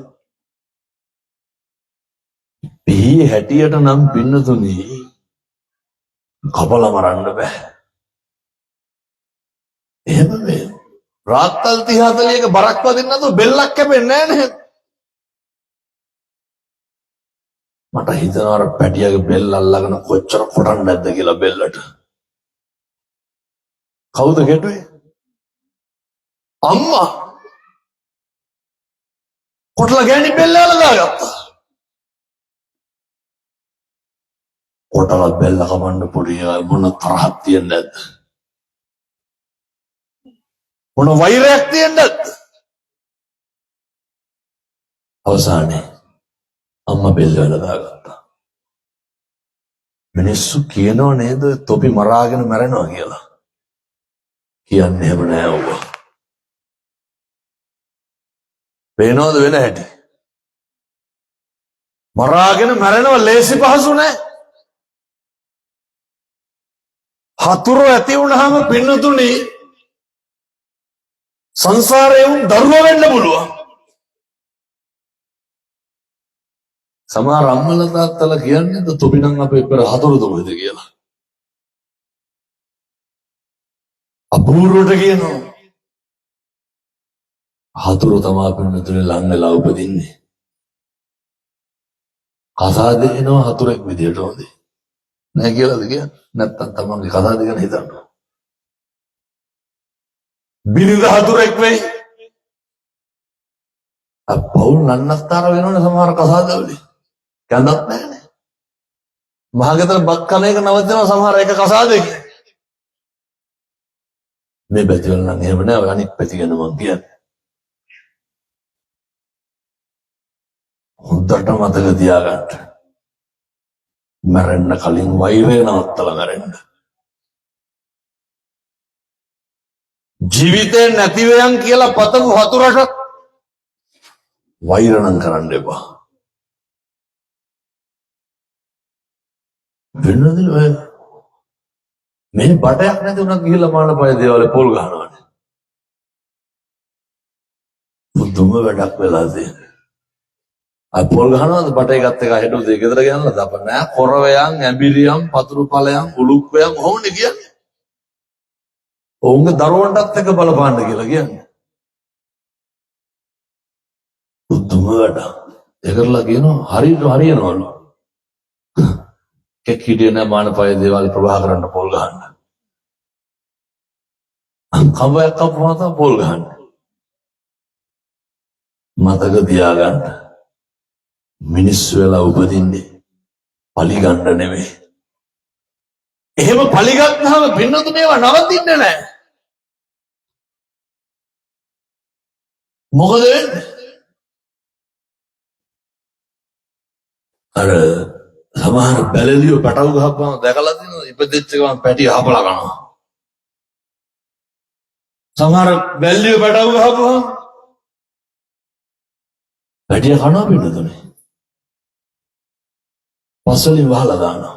පිහිය හැටියට නම් පින්නතුනි කපලා මරන්න බෑ එහෙම මේ රාත්තල් 30 40ක බරක් වදින්න නැතුව බෙල්ලක් කැපෙන්නේ නැහැ නේද? මට හිතෙනවා අර පැටියාගේ බෙල්ල අල්ලගෙන කොච්චර කොටන්න නැද්ද කියලා බෙල්ලට. කවුද ගැටුවේ? අම්මා. කොටලා ගෑණි බෙල්ල අල්ලගත්තා. කොටලා බෙල්ල කමන්න පොඩි මොන තරහක් තියන්නේ නැද්ද? මොන වෛරයක් තියෙන්නද? අවසානයේ අම්මා බෙල්ල වල දාගත්තා. මිනිස්සු කියනව නේද තොපි මරාගෙන මැරෙනවා කියලා. කියන්නේ එහෙම නෑ ඔබ. පේනවද වෙන හැටි? මරාගෙන මැරෙනව ලේසි පහසු නෑ. හතුරු ඇති වුණාම පින්නතුනි සංසාරේ උන් දරුවා වෙන්න පුළුවන්. සමහර අම්මලා තාත්තලා කියන්නේ තොපි නම් අපේ පෙර හතුරු තොපිද කියලා. අපූර්වට කියනවා. හතුරු තමයි පින්නතුනේ ලං වෙලා උපදින්නේ. කසාදේ එනවා හතුරෙක් විදියට හොඳේ. නෑ කියලාද කියන්නේ? නැත්තම් තමන්ගේ කසාදේ ගැන හිතන්න. බිරිඳ හතුරෙක් වෙයි. අපවුල් නන්නස්තර වෙනවනේ සමහර කසාදවලදී. කැඳක් නැහැනේ. මහගෙදර බක් කන එක නවත්වනවා සමහර එක කසාදේ. මේ පැතිවල නම් එහෙම නෑ. ඔය අනිත් පැති ගැන මං කියන්නේ. හොඳට මතක තියාගන්න. මැරෙන්න කලින් වෛරය නවත්තලා මැරෙන්න. ජීවිතේ නැතිවයන් කියලා පතපු හතුරට වෛර නම් කරන්න එපා. වෙනද ඔය මේ බටයක් නැති උනක් ගිහිල්ලා මාළපය දේවාලේ පොල් ගහනවානේ. පුදුම වැඩක් වෙලා තියෙනවා. අය පොල් ගහනවාද බටේ ගත්ත එක හෙට උදේ ගෙදර ගෙනල්ලා දාපන් නෑ. කොරවයන්, ඇඹිලියන්, පතුරු පළයන්, උලුක්වයන් ඕනේ කියන්නේ. ඔවුන්ගේ දරුවන්ටත් එක බලපාන්න කියලා කියන්නේ. පුදුම වැඩක්. ඒකලා කියනවා හරියනවලු. කෙක් හිටියේ නෑ මානපය දේවාලේ ප්‍රභාකරන්න පොල් ගහන්න. කවයක් කපුවා තමයි පොල් ගහන්න. මතක තියාගන්න. මිනිස්සු වෙලා උපදින්නේ පලි ගන්න නෙමෙයි. එහෙම පලි ගත්තාම පින්නතුනේ ඒවා නවතින්නේ නෑ. මොකද වෙන්නේ? අර සමහර බැලලියෝ පැටව ගහපුවම දැකලා තියෙනවද? ඉපදෙච්ච ගමන් පැටි හපලා කනවා. සමහර බැල්ලියෝ පැටව ගහපුවම පැටිය කනවා පින්නතුනේ. පස්වලින් වහලා දානවා.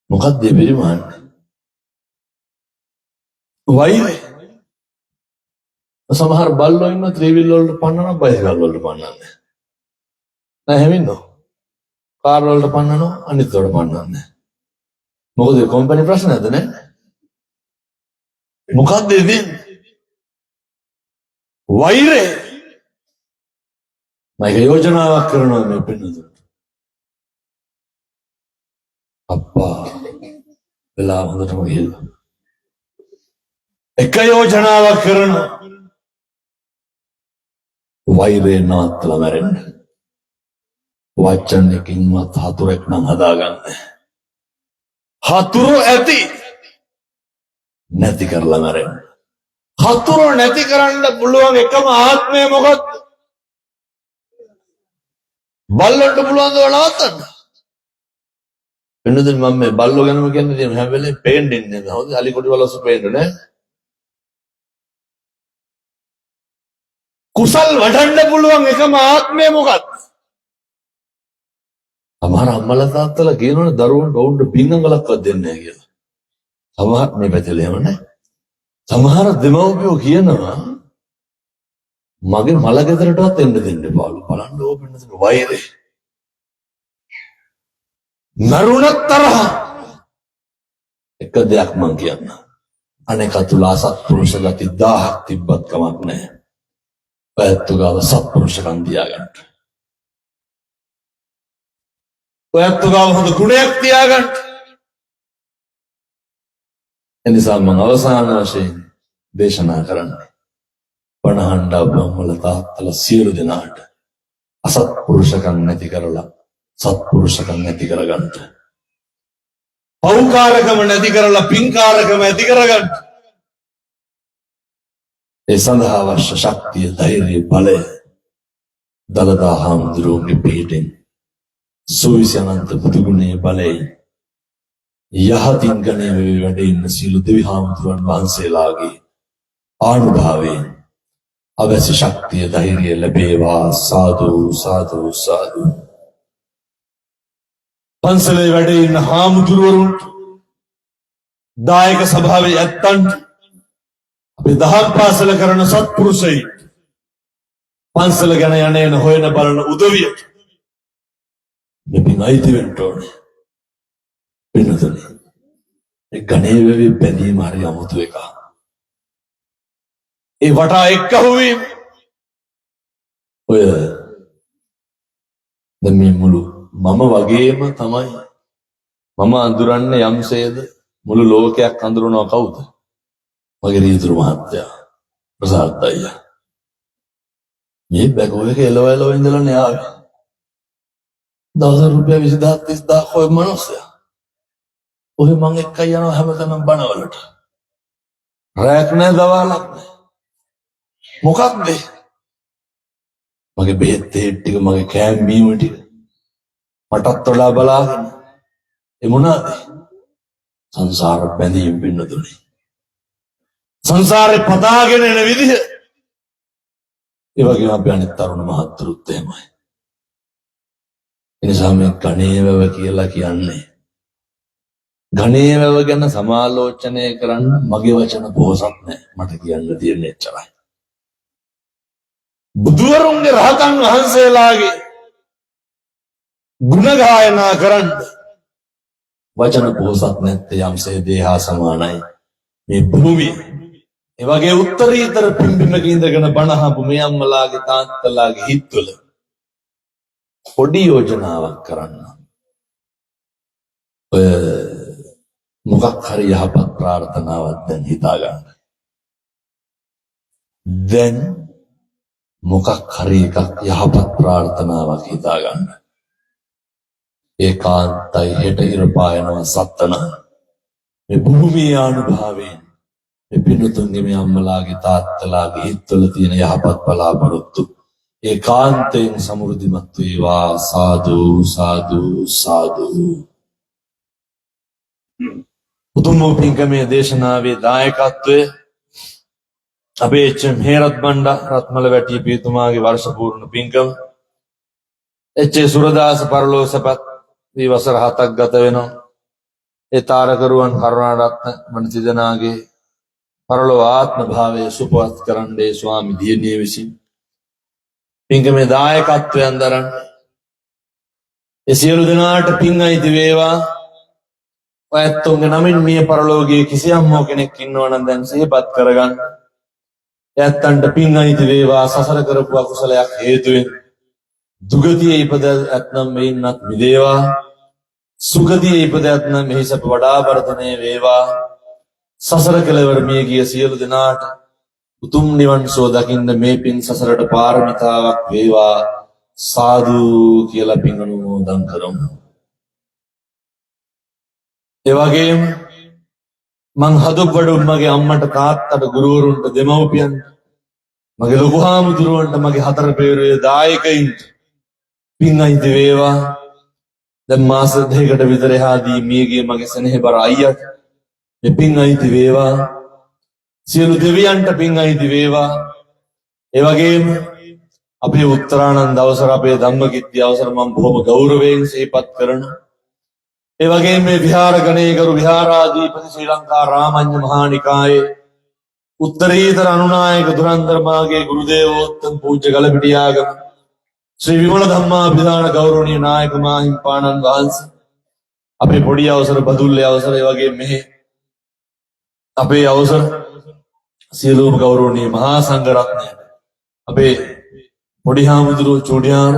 මොකක්ද මේ පිළිමහන්නේ? වෛරය. සමහර බල්ලෝ ඉන්න ත්‍රිවිල් වලට පන්නනවා, බයිසිකල් වලට පන්නන්නේ. නෑ හැමින්නෝ. කාර් වලට පන්නනවා, අනිත් වලට පන්නන්නේ. මොකද කම්පැනි ප්‍රශ්න නැද්ද නේ? මොකක්ද ඉතින්? වෛරය. මම යෝජනාවක් කරනවා මේ පින්නතුන්ට. අප්පා වෙලා හොඳටම ගිහලා එක යෝජනාවක් කරනවා. වෛරය නවත්තලා මැරෙන්න. වචන එකකින්වත් හතුරෙක් නම් හදාගන්න. හතුරු ඇති නැති කරලා මැරෙන්න. හතුරු නැති කරන්න පුළුවන් එකම ආත්මය මොකක්ද? බල්ලන්ට පුළුවන් ද නවත්තන්න? වෙනදෙන් මම මේ බල්ලෝ ගැනම කියන්නේ තියෙන හැම වෙලේම පේන්නේ නැහැ. හොඳ අලිකොටි වලස් පේන්නේ නැහැ. කුසල් වඩන්න පුළුවන් එකම ආත්මය මොකක්ද? සමහර අම්මලා තාත්තලා කියනවනේ දරුවන්ට ඔවුන්ට පින්නඟලක්වත් දෙන්නේ නැහැ කියලා. සමහර මේ පැත්තේ එහෙම නැහැ. සමහර දෙමව්පියෝ කියනවා මගේ මල ගෙදරටවත් එන්න දෙන්න එපාලු. බලන්න ඕපෙන්න දෙන වෛරය. මරුණත් තරහ. එක දෙයක් මං කියන්න. අනෙක තුලා සත්පුරුෂ ගති 1000ක් තිබ්බත් කමක් නැහැ. ඔයත් ගාව සත්පුරුෂකම් තියාගන්න. ඔයත් ගාව හොඳ ගුණයක් තියාගන්න. එනිසා මම අවසාන වශයෙන් දේශනා කරන්නේ වණහඬ බ්‍රහ්මල තාත්තලා සියලු දෙනාට අසත්පුරුෂකම් නැති කරලා සත්පුරුෂකම් ඇති කරගන්න. පෞකාරකම නැති කරලා පින්කාරකම ඇති කරගන්න. ඒ සඳහා අවශ්‍ය ශක්තිය, ධෛර්යය, බලය දලදා හාමුදුරුවන්ගේ පිහිටෙන් සෝවිසි අනන්ත බුදුගුණයේ බලයෙන් යහතින් ගණේ වැඩ ඉන්න සියලු දෙවි හාමුදුරුවන් වහන්සේලාගේ ආනුභාවයෙන් අවශ්‍ය ශක්තිය, ධෛර්යය ලැබේවා. සාදු සාදු සාදු. පන්සලේ වැඩ ඉන්න හාමුදුරුවරුන්ට, දායක සභාවේ ඇත්තන්ට, අපේ දහම් පාසල කරන සත්පුරුෂයින්, පන්සල ගැන යන හොයන බලන උදවියට මෙපින් අයිති වෙන්න ඕනේ. වෙනතනේ ඒ ගණේ වෙවි බැඳීම හරි අමුතු එකක්. ඒ වටා එක්කහුවීම ඔය දැන් මේ මුළු මම වගේම තමයි මම අඳුරන්නේ යම්සේද මුළු ලෝකයක් අඳුරනවා කවුද? මගේ රීතුරු මහත්තයා ප්‍රසාද් අයියා. මේ බැගෝ එක එලවල ඉඳලා නේ ආවේ. ₹10000 20000 30000 කොයි මනුස්සයා. ඔය මං එක්ක යනවා හැමතැනම බණවලට. රැක් නැහැ දවල්ක් නැහැ. මොකක්ද? මගේ බෙහෙත් ටික මගේ කෑම බීම ටික මටත් වඩා බලාගෙන ඒ මොනවාද? සංසාර බැඳීම් පින්නතුනේ. සංසාරේ පදාගෙන එන විදිහ. ඒ වගේම අපි අනිත් තරුණ මහත්තුරුත් එහෙමයි. එනිසා මේ ගණේවැව කියලා කියන්නේ ගණේවැව ගැන සමාලෝචනය කරන්න මගේ වචන පොහොසත් නැහැ. මට කියන්න තියෙන්නේ එච්චරයි. බුදුවරුන්ගේ රහතන් වහන්සේලාගේ ගුණ ගායනා කරන්න වචන පොහොසත් නැත්තේ යම්සේ දේහා සමානයි මේ භූමිය. ඒ වගේ උත්තරීතර පිම්බිමක ඉඳගෙන බණහපු මේ අම්මලාගේ තාත්තලාගේ හිත්වල පොඩි යෝජනාවක් කරන්න. ඔය මොකක් හරි යහපත් ප්‍රාර්ථනාවක් දැන් හිතා ගන්න. දැන් මොකක් හරි එකක් යහපත් ප්‍රාර්ථනාවක් හිතා ගන්න. ඒකාන්තයි හෙට ඉර පායනවා සත්තන මේ භූමියේ අනුභවයෙන් මේ පින්තුන්ගේ මේ අම්මලාගේ තාත්තලාගේ හිත්වල තියෙන යහපත් බලාපොරොත්තු ඒකාන්තයෙන් සමෘද්ධිමත් වේවා. සාදු සාදු සාදු. උතුම් පින්කමේ දේශනාවේ දායකත්වය අපේ එච්.එම්. හේරත් බණ්ඩා රත්මල වැටිය පියතුමාගේ වර්ෂ පූර්ණ පින්කම එච්.ඒ. සුරදාස පරලෝ සැපත් මේ වසර 7ක් ගත වෙනවා. ඒ තාරකරුවන් කරුණාරත්න මනසිදනාගේ පරලෝ ආත්ම භාවය සුපවත් කරන්නේ ස්වාමි දියණිය විසින් පින්කමේ දායකත්වයෙන් දරන ඒ සියලු දෙනාට පින් අයිති වේවා. ඔයත්තුන්ගේ නමින් මිය පරලෝකයේ කිසියම් හෝ කෙනෙක් ඉන්නවා නම් දැන් සිහිපත් කරගන්න. එයත්න්ට පින් අයිති වේවා. සසර කරපු අකුසලයක් හේතුවෙන් දුගතියේ ඉපද ඇතනම් මෙයින්වත් මිදේවා. සුගතියේ ඉපද ඇතනම් මෙහි සැප වඩා වර්ධනය වේවා. සසර කෙලවර මිය ගිය සියලු දෙනාට උතුම් නිවන් සුව දකින්න මේ පින් සසරට පාරමිතාවක් වේවා. සාදු කියලා පින් අනුමෝදන් කරමු. ඒ වගේම මං හදුබ්බඩු මගේ අම්මට තාත්තට ගුරුවරුන්ට දෙමව්පියන්ට මගේ ලොකු හාමුදුරුවන්ට මගේ හතර පෙරුවේ දායකයින්ට පින් අයිති වේවා. දැන් මාස දෙකකට විතර එහාදී මියගිය මගේ සෙනෙහබර අයියට මේ පින් අයිති වේවා. සියලු දෙවියන්ට පින් අයිති වේවා. ඒ වගේම අපේ උත්තරානන්ද අවසර අපේ ධම්මකිත්ති අවසර මම බොහොම ගෞරවයෙන් සිහිපත් කරනවා. ඒ වගේම මේ විහාර ගණේකරු විහාරාධිපති ශ්‍රී ලංකා රාමඤ්ඤ මහා නිකායේ උත්තරීතර අනුනායක දුරන්දරමාගේ ගුරු දේවෝත්තම පූජ්‍ය ගලපිටියාගම ශ්‍රී විමල ධම්මාභිදාන ගෞරවනීය නායක මාහිම්පාණන් වහන්සේ අපේ පොඩි අවසර බදුල්ලේ අවසර ඒ වගේ මෙහි අපේ අවසර සියලුම ගෞරවනීය මහා සංඝ රත්නය අපේ පොඩි හාමුදුරුවෝ චූඩියාන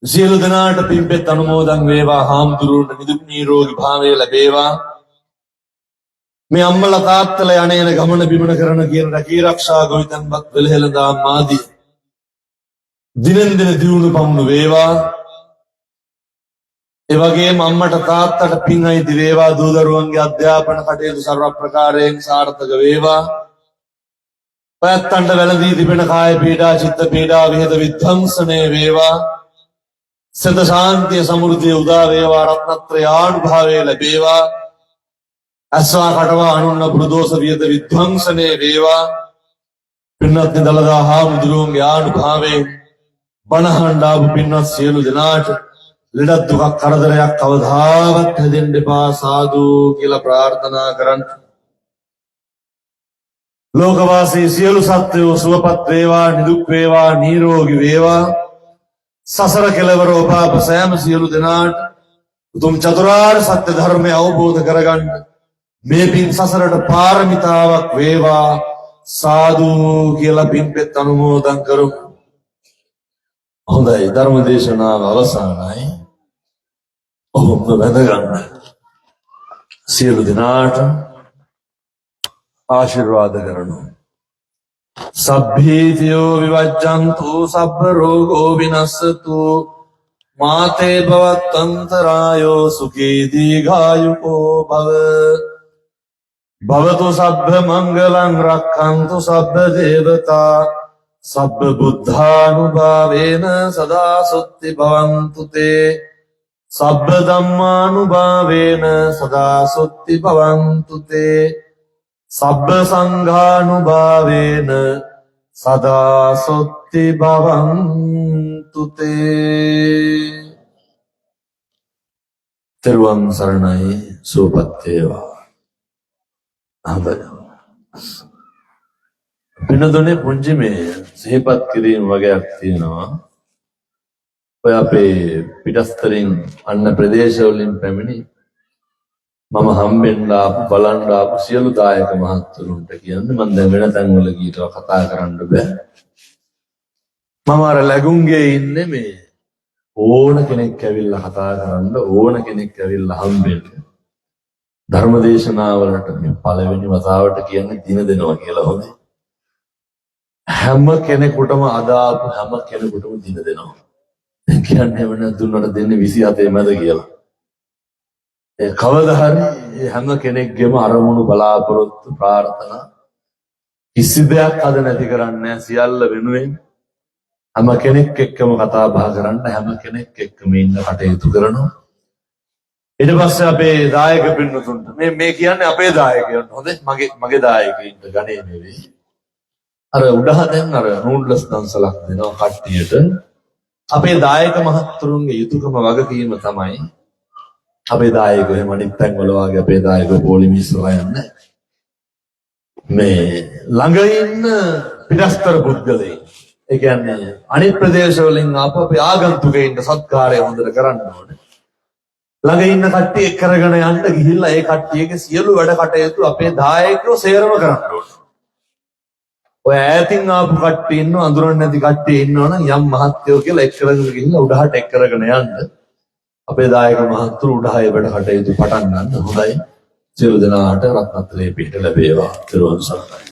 සියලු දෙනාට පින්පෙත් අනුමෝදන් වේවා. හාමුදුරුවන්ට නිදුක් නිරෝගී භාවය ලැබේවා. මේ අම්මලා තාත්තලා යන්නේන ගමන බිමන කරන කියන රැකී ආරක්ෂා ගොවිතැන්පත් වෙලහෙළඳා මාදී දිනෙන් දින දියුණු පමුණු වේවා. ඒ වගේම අම්මට තාත්තට පින් අයිති වේවා. දූ දරුවන්ගේ අධ්‍යාපන කටයුතු සර්ව ප්‍රකාරයෙන් සාර්ථක වේවා. පැත්තන්ට වැළඳී තිබෙන කාය පීඩා චිත්ත පීඩා විහෙත විධ්වංසනය වේවා. සත ශාන්තිය සමෘද්ධිය උදා වේවා. රත්නත්‍රය ආනුභාවය ලැබේවා. අස්වා කටවා අනුන්න පුරුදෝෂ විහෙත විධ්වංසනය වේවා. පින්වත් දලදා හාමුදුරුවන්ගේ ආනුභාවයෙන් බණහඬ ආපු පින්වත් සියලු දෙනාට ලෙඩ දුකක් කරදරයක් කවදාවත් හැදෙන්න එපා. සාදු කියලා ප්‍රාර්ථනා කරන්න. ලෝකවාසී සියලු සත්වයෝ සුවපත් වේවා. නිදුක් වේවා. නිරෝගී වේවා. සසර කෙලවර ඔබ සෑම සියලු දෙනාට උතුම් චතුරාර්ය සත්‍ය ධර්මය අවබෝධ කරගන්න මේ පින් සසරට පාරමිතාවක් වේවා. සාදු කියලා පින්පෙත් අනුමෝදන් කරමු. හොඳයි, ධර්ම දේශනාව අවසానයි. ඔබම වැඳ ගන්න. සියලු දෙනාට ආශිර්වාද කරනවා. සබ්බීතියෝ විවජ්ජන්තු සබ්බ රෝගෝ විනස්සතු මාතේ භවත්තන්තරායෝ සුඛී දීඝායුකෝ භව. භවතු සබ්බ මංගලං රක්ඛන්තු සබ්බ දේවතා සබ්බ බුද්ධානුභාවේන සදා සොත්ති භවන්තු තේ සබ්බ ධම්මානුභාවේන සදා සොත්ති භවන්තු තේ සබ්බ සංඝානුභාවේන සදා සොත්ති භවන්තු තේ. තෙරුවන් සරණයි. සුවපත් වේවා. පිනදුනේ පුංචි මේ සිහිපත් කිරීම වගේක් තියෙනවා. ඔය අපේ පිටස්තරින් අන්න ප්‍රදේශවලින් පැමිණි මම හම්බෙන්න ආපු බලන්න ආපු සියලු දායක මහත්තුරුන්ට කියන්නේ මම දැන් වෙන තැන්වල ගිහිටව කතා කරන්න බෑ. මම අර ලැබුම්ගේ ඉන්නේ මේ ඕන කෙනෙක් ඇවිල්ලා කතා කරන්න ඕන කෙනෙක් ඇවිල්ලා හම්බෙන්න ධර්මදේශනාවලට මේ පළවෙනි වතාවට කියන්නේ දින දෙනවා කියලා හොඳයි. හැම කෙනෙකුටම අදාපු හැම කෙනෙකුටම දින දෙනවා. කියන්නේ වෙන දුන්නට දෙන්නේ 27 මැද කියලා. ඒ කවදා හරි හැම කෙනෙක්ගේම අරමුණු බලාපොරොත්තු ප්‍රාර්ථනා කිසි දෙයක් අද නැති කරන්නේ සියල්ල වෙනුවෙන් හැම කෙනෙක් එක්කම කතා බහ කරන්න හැම කෙනෙක් එක්කම ඉන්න කටයුතු කරනවා. ඊට පස්සේ අපේ දායක පින්නතුන්ට මේ කියන්නේ අපේ දායකයන්ට හොඳේ මගේ දායකයින්ට ගණේ නෙවෙයි. අර උඩහ දැන් අර නූඩ්ලස් දන්සලක් දෙනවා කට්ටියට. අපේ දායක මහත්තුරුන්ගේ යුතුයකම වගකීම තමයි අපේ දායකයෝ එහෙම අනිත් තැන්වල වාගේ අපේ දායකයෝ පොලිමිස්ලා යන්නේ මේ ළඟ ඉන්න පිටස්තර පුද්ගලයන්. ඒ කියන්නේ අනිත් ප්‍රදේශවලින් ආපු අපේ ආගන්තුකයින්ට සත්කාරය හොඳට කරන්න ඕනේ. ළඟ ඉන්න කට්ටිය කරගෙන යන්න ගිහිල්ලා ඒ කට්ටියගේ සියලු වැඩ කටයුතු අපේ දායකයෝ සේරම කරන්න ඕනේ. ඔය ඈතින් ආපු කට්ටිය ඉන්නව අඳුරන්නේ නැති කට්ටිය ඉන්නවනම් යම් මහත්යෝ කියලා එක් කරගෙන ගිහිල්ලා උඩහට එක් කරගෙන යන්න. අපේ දායක මහත්තුරු උඩහේ වැඩ කටයුතු පටන් ගන්න හොඳයි. සියලු දෙනාට රත්නත්‍රයේ පිහිට ලැබේවා. ත්‍රිවංශ සරණයි.